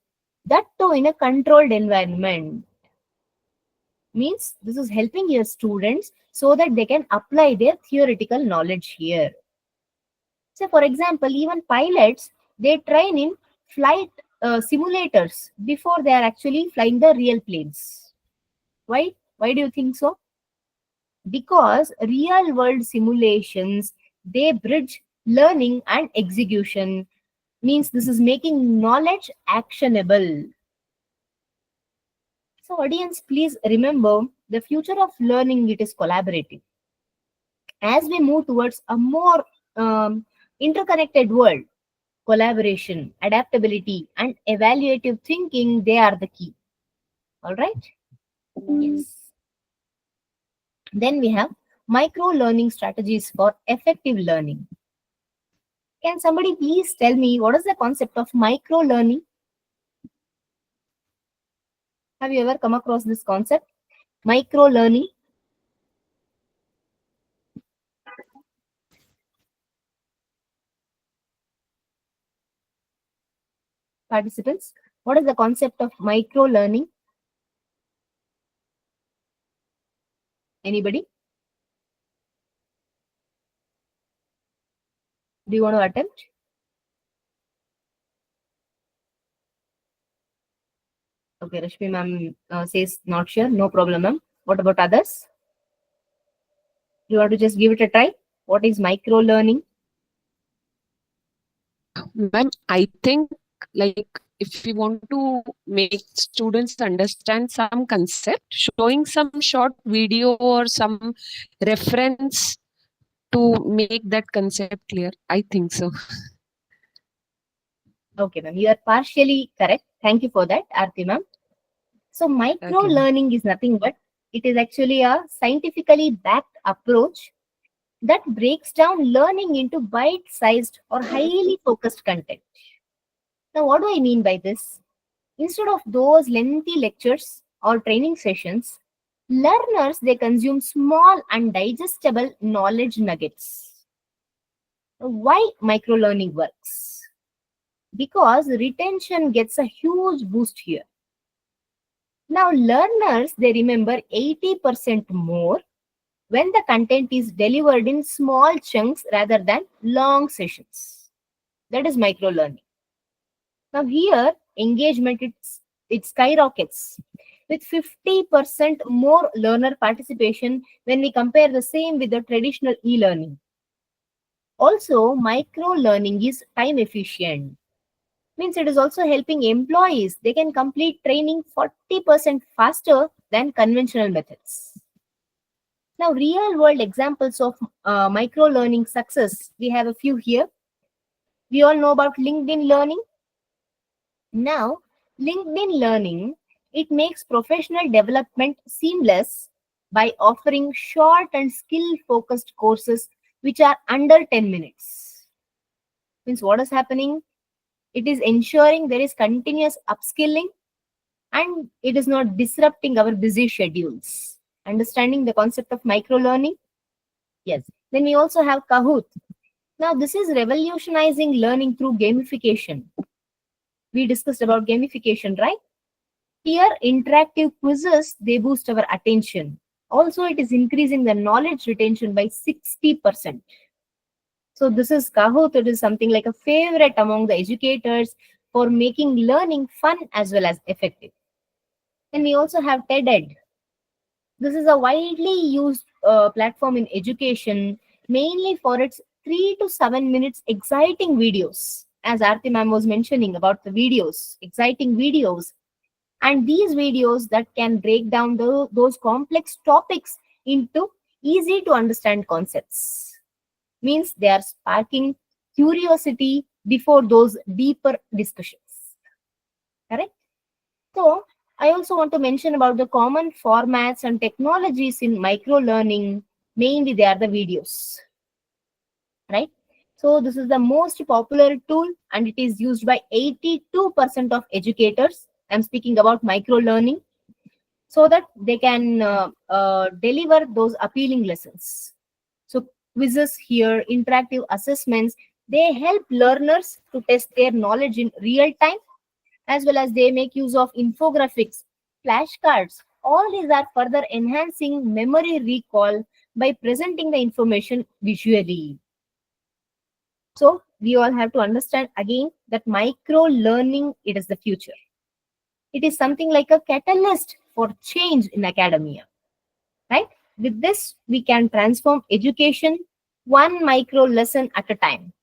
that too in a controlled environment. Means this is helping your students so that they can apply their theoretical knowledge here. So, for example, even pilots, they train in flight simulators before they are actually flying the real planes. Why? Why do you think so? Because real world simulations, they bridge learning and execution. Means this is making knowledge actionable. So, audience, please remember the future of learning, it is collaborative. As we move towards a more interconnected world, collaboration, adaptability, and evaluative thinking, they are the key. All right? Yes. Then we have micro learning strategies for effective learning. Can somebody please tell me what is the concept of micro learning? Have you ever come across this concept? Micro learning? Participants, what is the concept of micro learning? Anybody? Do you want to attempt? Okay, Rashmi ma'am says not sure. No problem, ma'am. What about others? You want to just give it a try? What is micro learning? Ma'am, I think like if we want to make students understand some concept, showing some short video or some reference to make that concept clear. I think so. Okay, ma'am. You are partially correct. Thank you for that, Aarti ma'am. So micro Okay, ma'am. learning is nothing but it is actually a scientifically backed approach that breaks down learning into bite-sized or highly focused content. Now, what do I mean by this? Instead of those lengthy lectures or training sessions, learners they consume small and digestible knowledge nuggets. Why micro learning works? Because retention gets a huge boost here. Now, learners they remember 80% more when the content is delivered in small chunks rather than long sessions. That is micro learning. Now here engagement it skyrockets with 50% more learner participation when we compare the same with the traditional e-learning. Also, micro learning is time efficient. Means it is also helping employees. They can complete training 40% faster than conventional methods. Now, real world examples of micro learning success, we have a few here. We all know about LinkedIn Learning. Now, LinkedIn Learning, it makes professional development seamless by offering short and skill-focused courses which are under 10 minutes. Means what is happening? It is ensuring there is continuous upskilling and it is not disrupting our busy schedules. Understanding the concept of micro learning? Yes. Then we also have Kahoot. Now, this is revolutionizing learning through gamification. We discussed about gamification, right? Here, interactive quizzes, they boost our attention. Also, it is increasing the knowledge retention by 60%. So this is Kahoot. It is something like a favorite among the educators for making learning fun as well as effective. And we also have TED-Ed. This is a widely used platform in education, mainly for its 3 to 7 minutes exciting videos. As Aarti ma'am was mentioning about the videos, exciting videos, and these videos that can break down those complex topics into easy to understand concepts means they are sparking curiosity before those deeper discussions, correct? So I also want to mention about the common formats and technologies in micro learning. Mainly they are the videos, right? So this is the most popular tool and it is used by 82% of educators. I'm speaking about micro learning so that they can deliver those appealing lessons. So quizzes here, interactive assessments, they help learners to test their knowledge in real time, as well as they make use of infographics, flashcards. All these are further enhancing memory recall by presenting the information visually. So we all have to understand again that micro learning, it is the future. It is something like a catalyst for change in academia, right? With this, we can transform education one micro lesson at a time.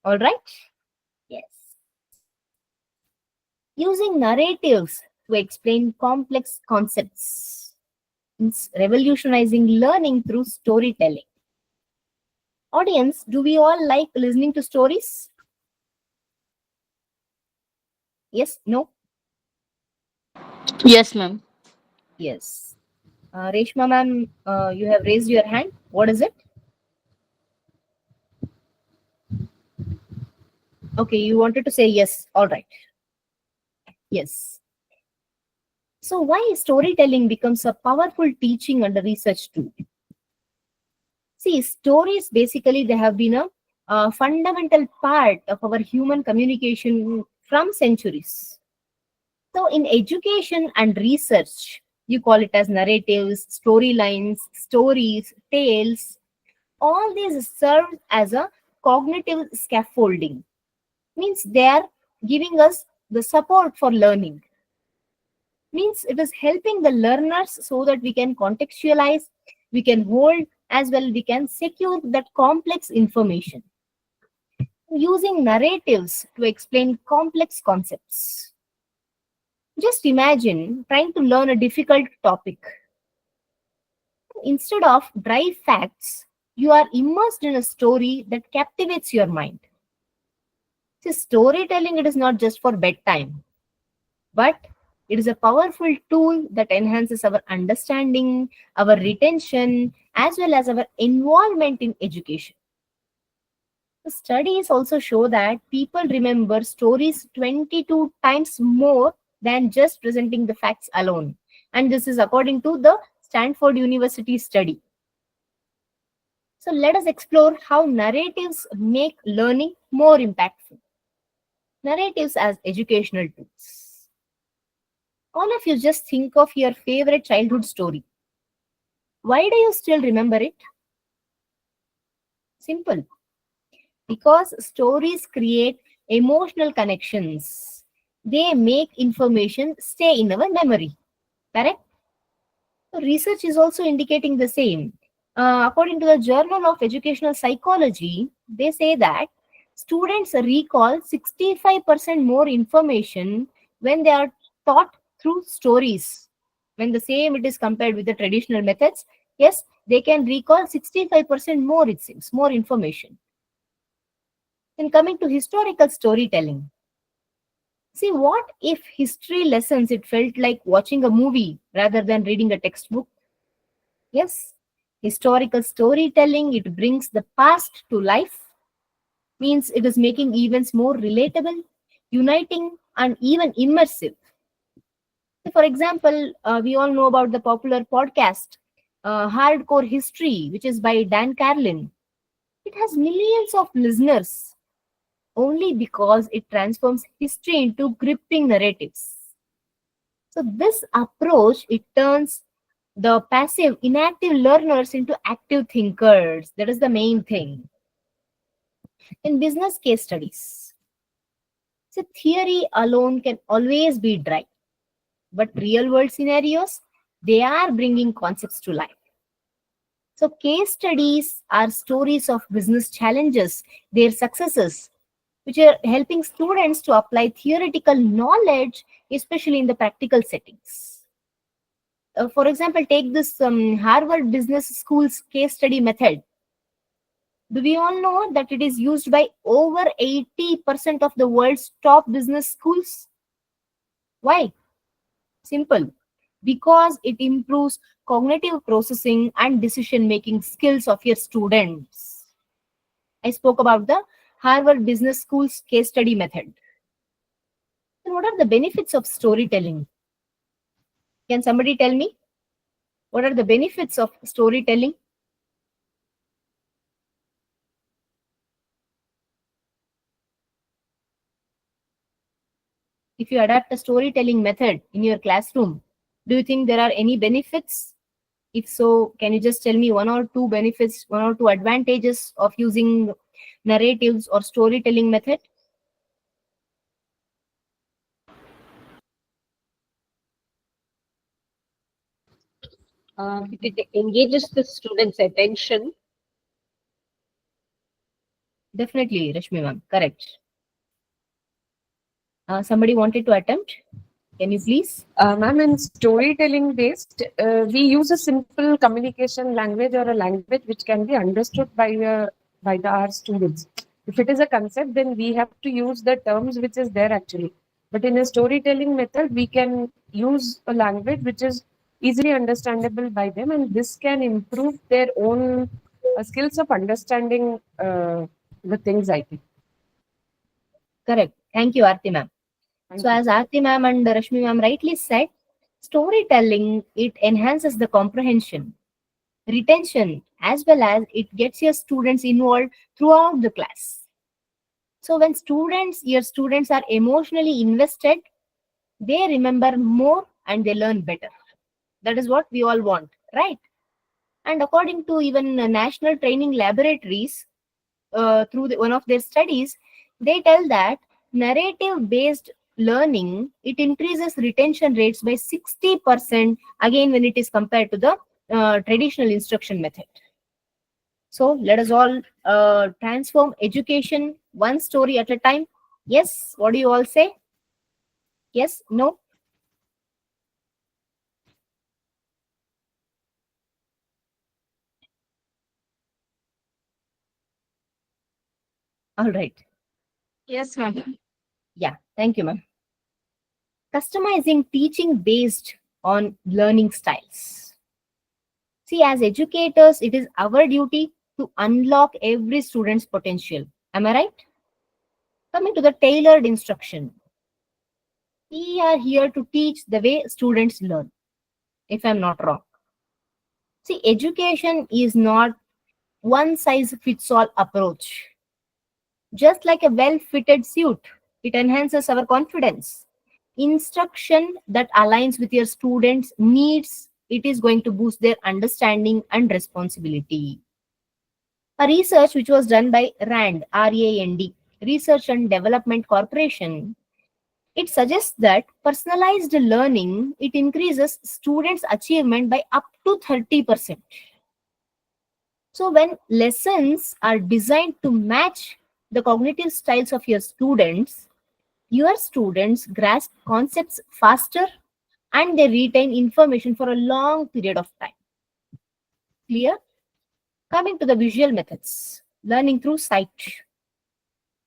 All right? Yes. Using narratives to explain complex concepts. It's revolutionizing learning through storytelling. Audience, do we all like listening to stories? Yes? No? Yes, ma'am. Yes. Reshma ma'am, you have raised your hand. What is it? Okay, you wanted to say yes. All right. Yes. So why storytelling becomes a powerful teaching and a research tool? See, stories basically they have been a fundamental part of our human communication from centuries. So in education and research, you call it as narratives, storylines, stories, tales. All these serve as a cognitive scaffolding. Means they are giving us the support for learning. Means it is helping the learners so that we can contextualize, we can hold as well we can secure that complex information using narratives to explain complex concepts. Just imagine trying to learn a difficult topic. Instead of dry facts, you are immersed in a story that captivates your mind. See, storytelling, it is not just for bedtime, but it is a powerful tool that enhances our understanding, our retention, as well as our involvement in education. The studies also show that people remember stories 22 times more than just presenting the facts alone. And this is according to the Stanford University study. So let us explore how narratives make learning more impactful. Narratives as educational tools. All of you just think of your favorite childhood story. Why do you still remember it? Simple. Because stories create emotional connections. They make information stay in our memory. Correct? So research is also indicating the same. According to the Journal of Educational Psychology, they say that students recall 65% more information when they are taught through stories. When the same it is compared with the traditional methods, yes, they can recall 65% more, it seems, more information. Then coming to historical storytelling. See, what if history lessons it felt like watching a movie rather than reading a textbook? Yes, historical storytelling, it brings the past to life, means it is making events more relatable, uniting, and even immersive. For example, we all know about the popular podcast, Hardcore History, which is by Dan Carlin. It has millions of listeners only because it transforms history into gripping narratives. So this approach, it turns the passive, inactive learners into active thinkers. That is the main thing. In business case studies, so theory alone can always be dry, but real world scenarios, they are bringing concepts to life. So case studies are stories of business challenges, their successes, which are helping students to apply theoretical knowledge, especially in the practical settings. For example, take this Harvard Business School's case study method. Do we all know that it is used by over 80% of the world's top business schools? Why? Simple. Because it improves cognitive processing and decision making skills of your students. I spoke about the Harvard Business School's case study method. And what are the benefits of storytelling? Can somebody tell me? What are the benefits of storytelling? If you adapt a storytelling method in your classroom, do you think there are any benefits? If so, can you just tell me one or two benefits, one or two advantages of using narratives or storytelling method? It engages the students' attention. Definitely, Rashmi ma'am, correct. Somebody wanted to attempt? Can you please? Ma'am, in storytelling based, we use a simple communication language or a language which can be understood by our students. If it is a concept, then we have to use the terms which is there actually. But in a storytelling method, we can use a language which is easily understandable by them, and this can improve their own skills of understanding the things. I think. Correct. Thank you, Aarti ma'am. Thank So you. as Aarti ma'am and Rashmi ma'am rightly said, storytelling, it enhances the comprehension, retention, as well as it gets your students involved throughout the class. So when your students are emotionally invested, they remember more and they learn better. That is what we all want, right? And according to even national training laboratories, through one of their studies, they tell that narrative based learning, it increases retention rates by 60%, again when it is compared to the traditional instruction method. So let us all transform education one story at a time. Yes, what do you all say? Yes, no? All right. Yes, ma'am. Yeah, thank you, ma'am. Customizing teaching based on learning styles. See, as educators, it is our duty to unlock every student's potential. Am I right? Coming to the tailored instruction, we are here to teach the way students learn, if I'm not wrong. See, education is not one size fits all approach. Just like a well fitted suit, it enhances our confidence. Instruction that aligns with your students' needs, it is going to boost their understanding and responsibility. A research which was done by RAND, Research and Development Corporation, it suggests that personalized learning, it increases students' achievement by up to 30%. So when lessons are designed to match the cognitive styles of your students grasp concepts faster and they retain information for a long period of time. Clear? Coming to the visual methods, learning through sight.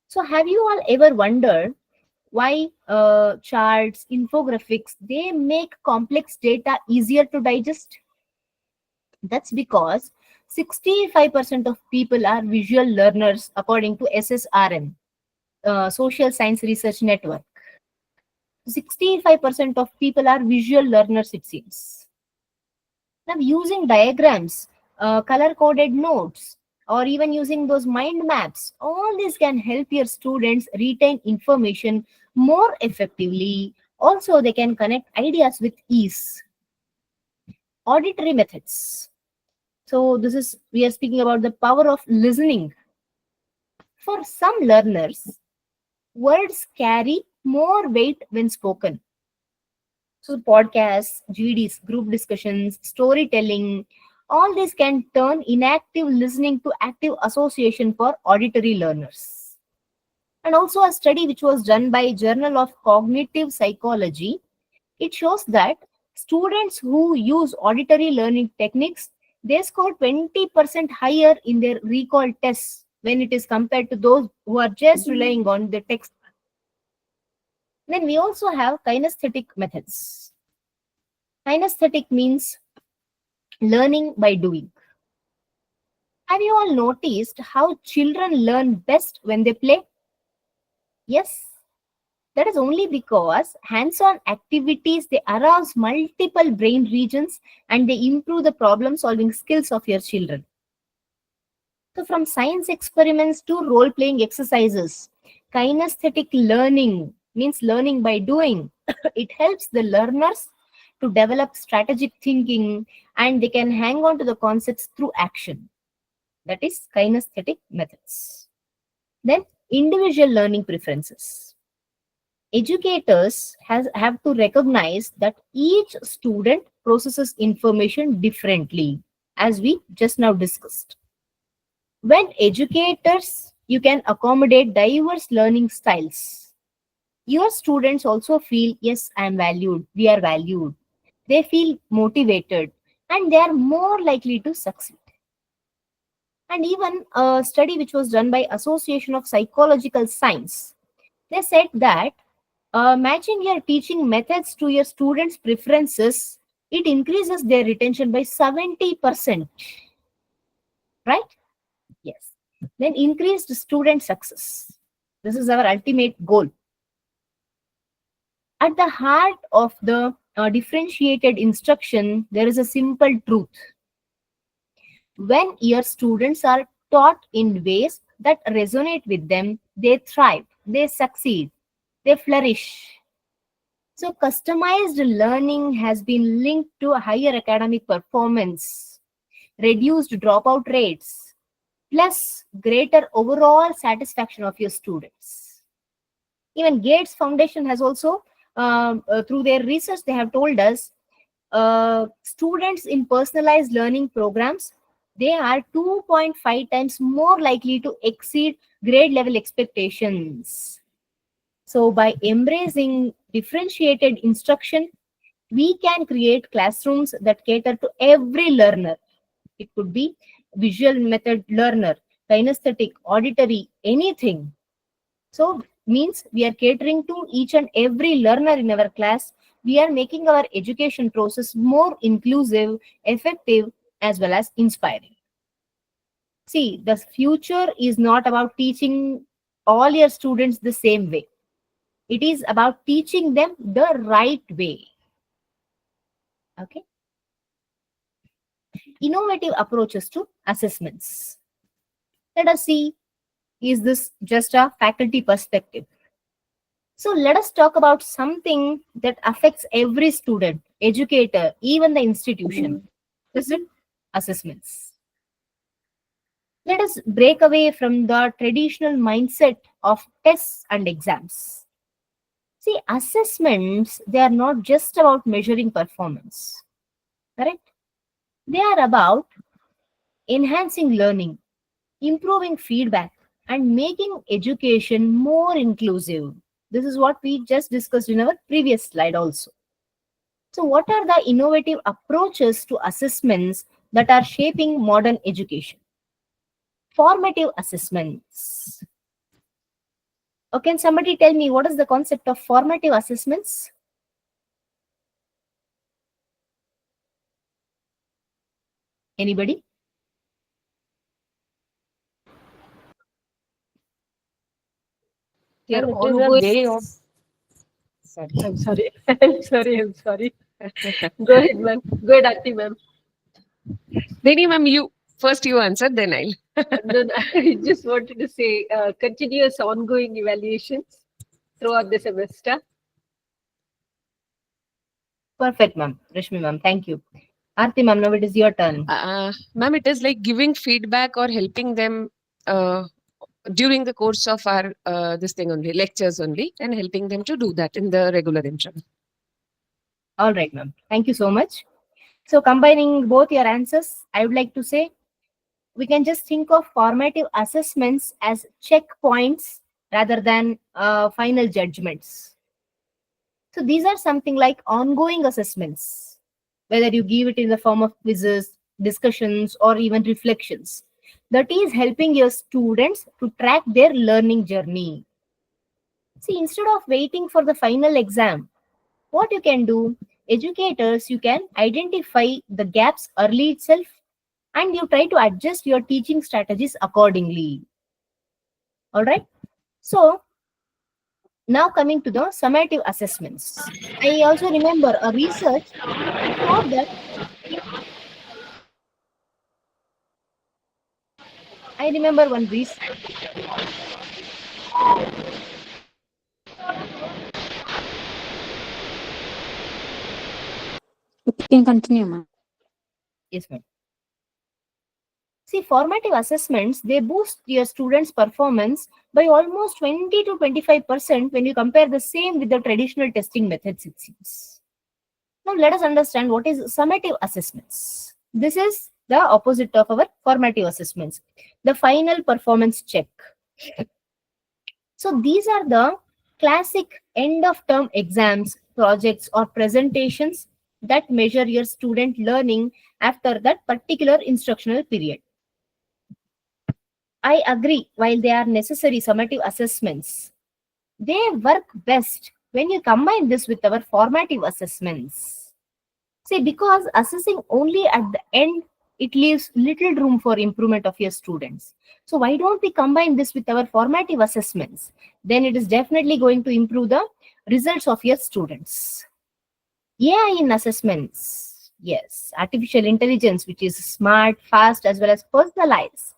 So have you all ever wondered why charts, infographics, they make complex data easier to digest? That's because 65% of people are visual learners according to SSRN, Social Science Research Network. 65% of people are visual learners, it seems. Now, using diagrams, color coded notes, or even using those mind maps, all this can help your students retain information more effectively. Also, they can connect ideas with ease. Auditory methods. So, this is, we are speaking about the power of listening. For some learners, words carry more weight when spoken. So podcasts, GDs, group discussions, storytelling, all this can turn inactive listening to active association for auditory learners. And also a study which was done by Journal of Cognitive Psychology, it shows that students who use auditory learning techniques, they score 20% higher in their recall tests when it is compared to those who are just relying on the text. Then we also have kinesthetic methods. Kinesthetic means learning by doing. Have you all noticed how children learn best when they play? Yes, that is only because hands-on activities, they arouse multiple brain regions and they improve the problem solving skills of your children. So from science experiments to role-playing exercises, kinesthetic learning means learning by doing. It helps the learners to develop strategic thinking and they can hang on to the concepts through action. That is kinesthetic methods. Then individual learning preferences. Educators have to recognize that each student processes information differently, as we just now discussed. When educators, you can accommodate diverse learning styles, your students also feel, yes, I am valued, we are valued. They feel motivated and they are more likely to succeed. And even a study which was done by Association of Psychological Science, they said that matching your teaching methods to your students' preferences, it increases their retention by 70%. Right? Yes. Then increased student success. This is our ultimate goal. At the heart of the differentiated instruction, there is a simple truth. When your students are taught in ways that resonate with them, they thrive, they succeed, they flourish. So, customized learning has been linked to a higher academic performance, reduced dropout rates, plus greater overall satisfaction of your students. Even Gates Foundation has also, through their research, they have told us students in personalized learning programs, They are 2.5 times more likely to exceed grade level expectations. So, by embracing differentiated instruction, we can create classrooms that cater to every learner. It could be visual method learner, kinesthetic, auditory, anything. So, means we are catering to each and every learner in our class. We are making our education process more inclusive, effective, as well as inspiring. See, the future is not about teaching all your students the same way. It is about teaching them the right way. Okay. Innovative approaches to assessments. Let us see, is this just a faculty perspective? So let us talk about something that affects every student, educator, even the institution. Is it assessments? Let us break away from the traditional mindset of tests and exams. See, assessments, they are not just about measuring performance, correct? They are about enhancing learning, improving feedback, and making education more inclusive. This is what we just discussed in our previous slide also. So, what are the innovative approaches to assessments that are shaping modern education? Formative assessments. Oh, can somebody tell me what is the concept of formative assessments? Anybody? They are Ma'am, it is a ongoing. way of. Sorry. I'm sorry. I'm sorry. I'm sorry. Go ahead, ma'am. Go ahead, Aarti, ma'am. Then, ma'am, you first you answer, then I'll. No, no, I just wanted to say continuous ongoing evaluations throughout the semester. Perfect, ma'am. Rashmi, ma'am. Thank you. Aarti, ma'am, now it is your turn. Ma'am, it is like giving feedback or helping them during the course of our this thing only, lectures only, and helping them to do that in the regular interval. All right, ma'am. Thank you so much. So, combining both your answers, I would like to say we can just think of formative assessments as checkpoints rather than final judgments. So, these are something like ongoing assessments, whether you give it in the form of quizzes, discussions, or even reflections. That is helping your students to track their learning journey. See, instead of waiting for the final exam, what you can do, educators, you can identify the gaps early itself and you try to adjust your teaching strategies accordingly. All right. So now coming to the summative assessments. I also remember a research showed that I remember one research. You can continue, ma'am. Yes, ma'am. See, formative assessments, they boost your students' performance by almost 20 to 25% when you compare the same with the traditional testing methods, it seems. Now, let us understand what is summative assessments. This is the opposite of our formative assessments, the final performance check. So, these are the classic end of term exams, projects, or presentations that measure your student learning after that particular instructional period. I agree, while they are necessary summative assessments, they work best when you combine this with our formative assessments. See, because assessing only at the end, it leaves little room for improvement of your students. So why don't we combine this with our formative assessments? Then it is definitely going to improve the results of your students. AI in assessments. Yes, artificial intelligence, which is smart, fast, as well as personalized.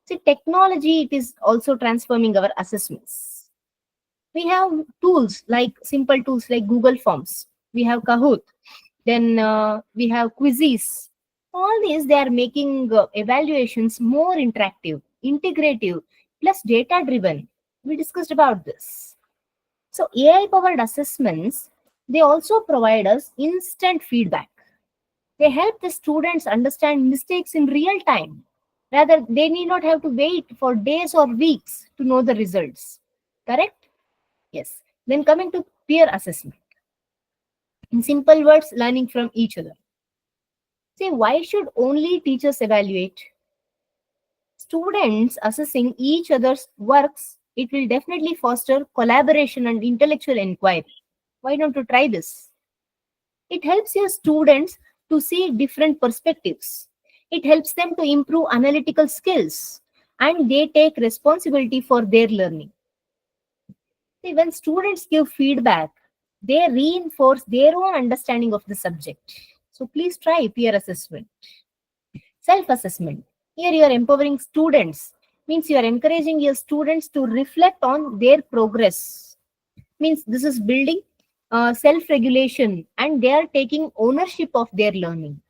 See, technology, it is also transforming our assessments. We have tools like simple tools like Google Forms. We have Kahoot. Then we have quizzes. All these, they are making evaluations more interactive, integrative, plus data driven. We discussed about this. So AI powered assessments, they also provide us instant feedback. They help the students understand mistakes in real time. Rather, they need not have to wait for days or weeks to know the results. Correct? Yes. Then coming to peer assessment. In simple words, learning from each other. See, why should only teachers evaluate? Students assessing each other's works, it will definitely foster collaboration and intellectual inquiry. Why don't you try this? It helps your students to see different perspectives. It helps them to improve analytical skills and they take responsibility for their learning. See, when students give feedback, they reinforce their own understanding of the subject. So please try peer assessment. Self-assessment. Here you are empowering students. Means you are encouraging your students to reflect on their progress. Means this is building self-regulation and they are taking ownership of their learning.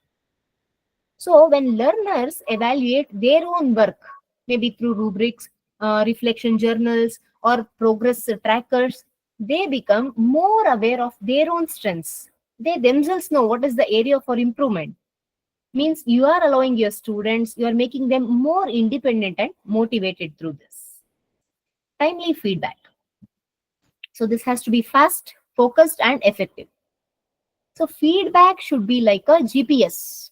So when learners evaluate their own work, maybe through rubrics, reflection journals, or progress trackers, they become more aware of their own strengths. They themselves know what is the area for improvement. Means you are allowing your students, you are making them more independent and motivated through this. Timely feedback. So this has to be fast, focused, and effective. So feedback should be like a GPS.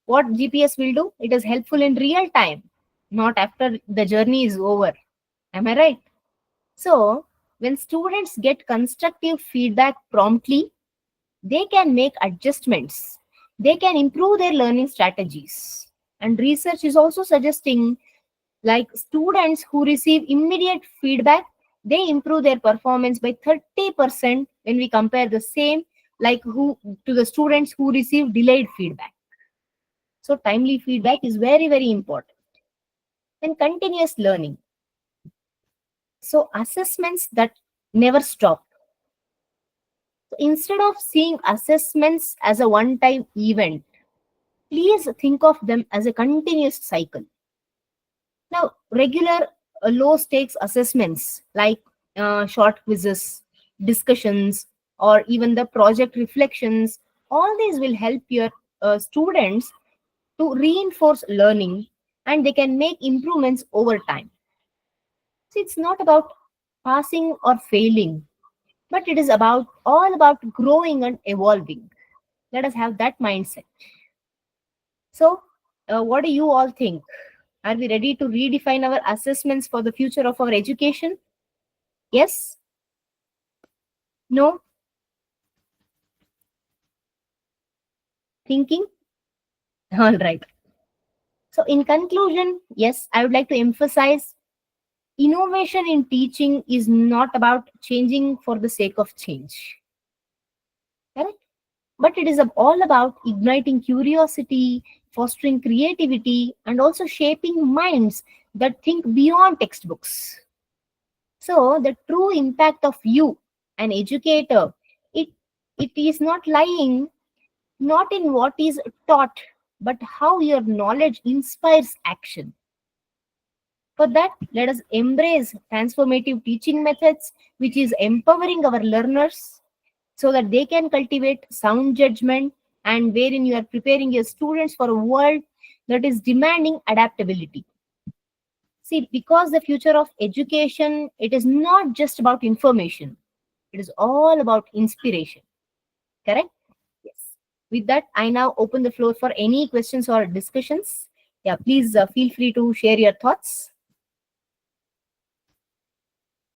What GPS will do? It is helpful in real time, not after the journey is over. Am I right? So when students get constructive feedback promptly, they can make adjustments. They can improve their learning strategies. And research is also suggesting like students who receive immediate feedback, they improve their performance by 30% when we compare the same like who to the students who receive delayed feedback. So timely feedback is very, very important. And continuous learning. So assessments that never stop. So instead of seeing assessments as a one-time event, please think of them as a continuous cycle. Now, regular low stakes assessments like short quizzes, discussions, or even the project reflections, all these will help your students to reinforce learning and they can make improvements over time. So it's not about passing or failing, but it is about all about growing and evolving. Let us have that mindset. So, what do you all think? Are we ready to redefine our assessments for the future of our education? Yes? No? Thinking? All right. So, in conclusion, yes, I would like to emphasize innovation in teaching is not about changing for the sake of change. Correct? But it is all about igniting curiosity, fostering creativity, and also shaping minds that think beyond textbooks. So the true impact of you, an educator, it it is not lying not in what is taught, but how your knowledge inspires action. For that, let us embrace transformative teaching methods, which is empowering our learners so that they can cultivate sound judgment and wherein you are preparing your students for a world that is demanding adaptability. See, because the future of education, it is not just about information. It is all about inspiration. Correct? Yes. With that, I now open the floor for any questions or discussions. Yeah, please feel free to share your thoughts.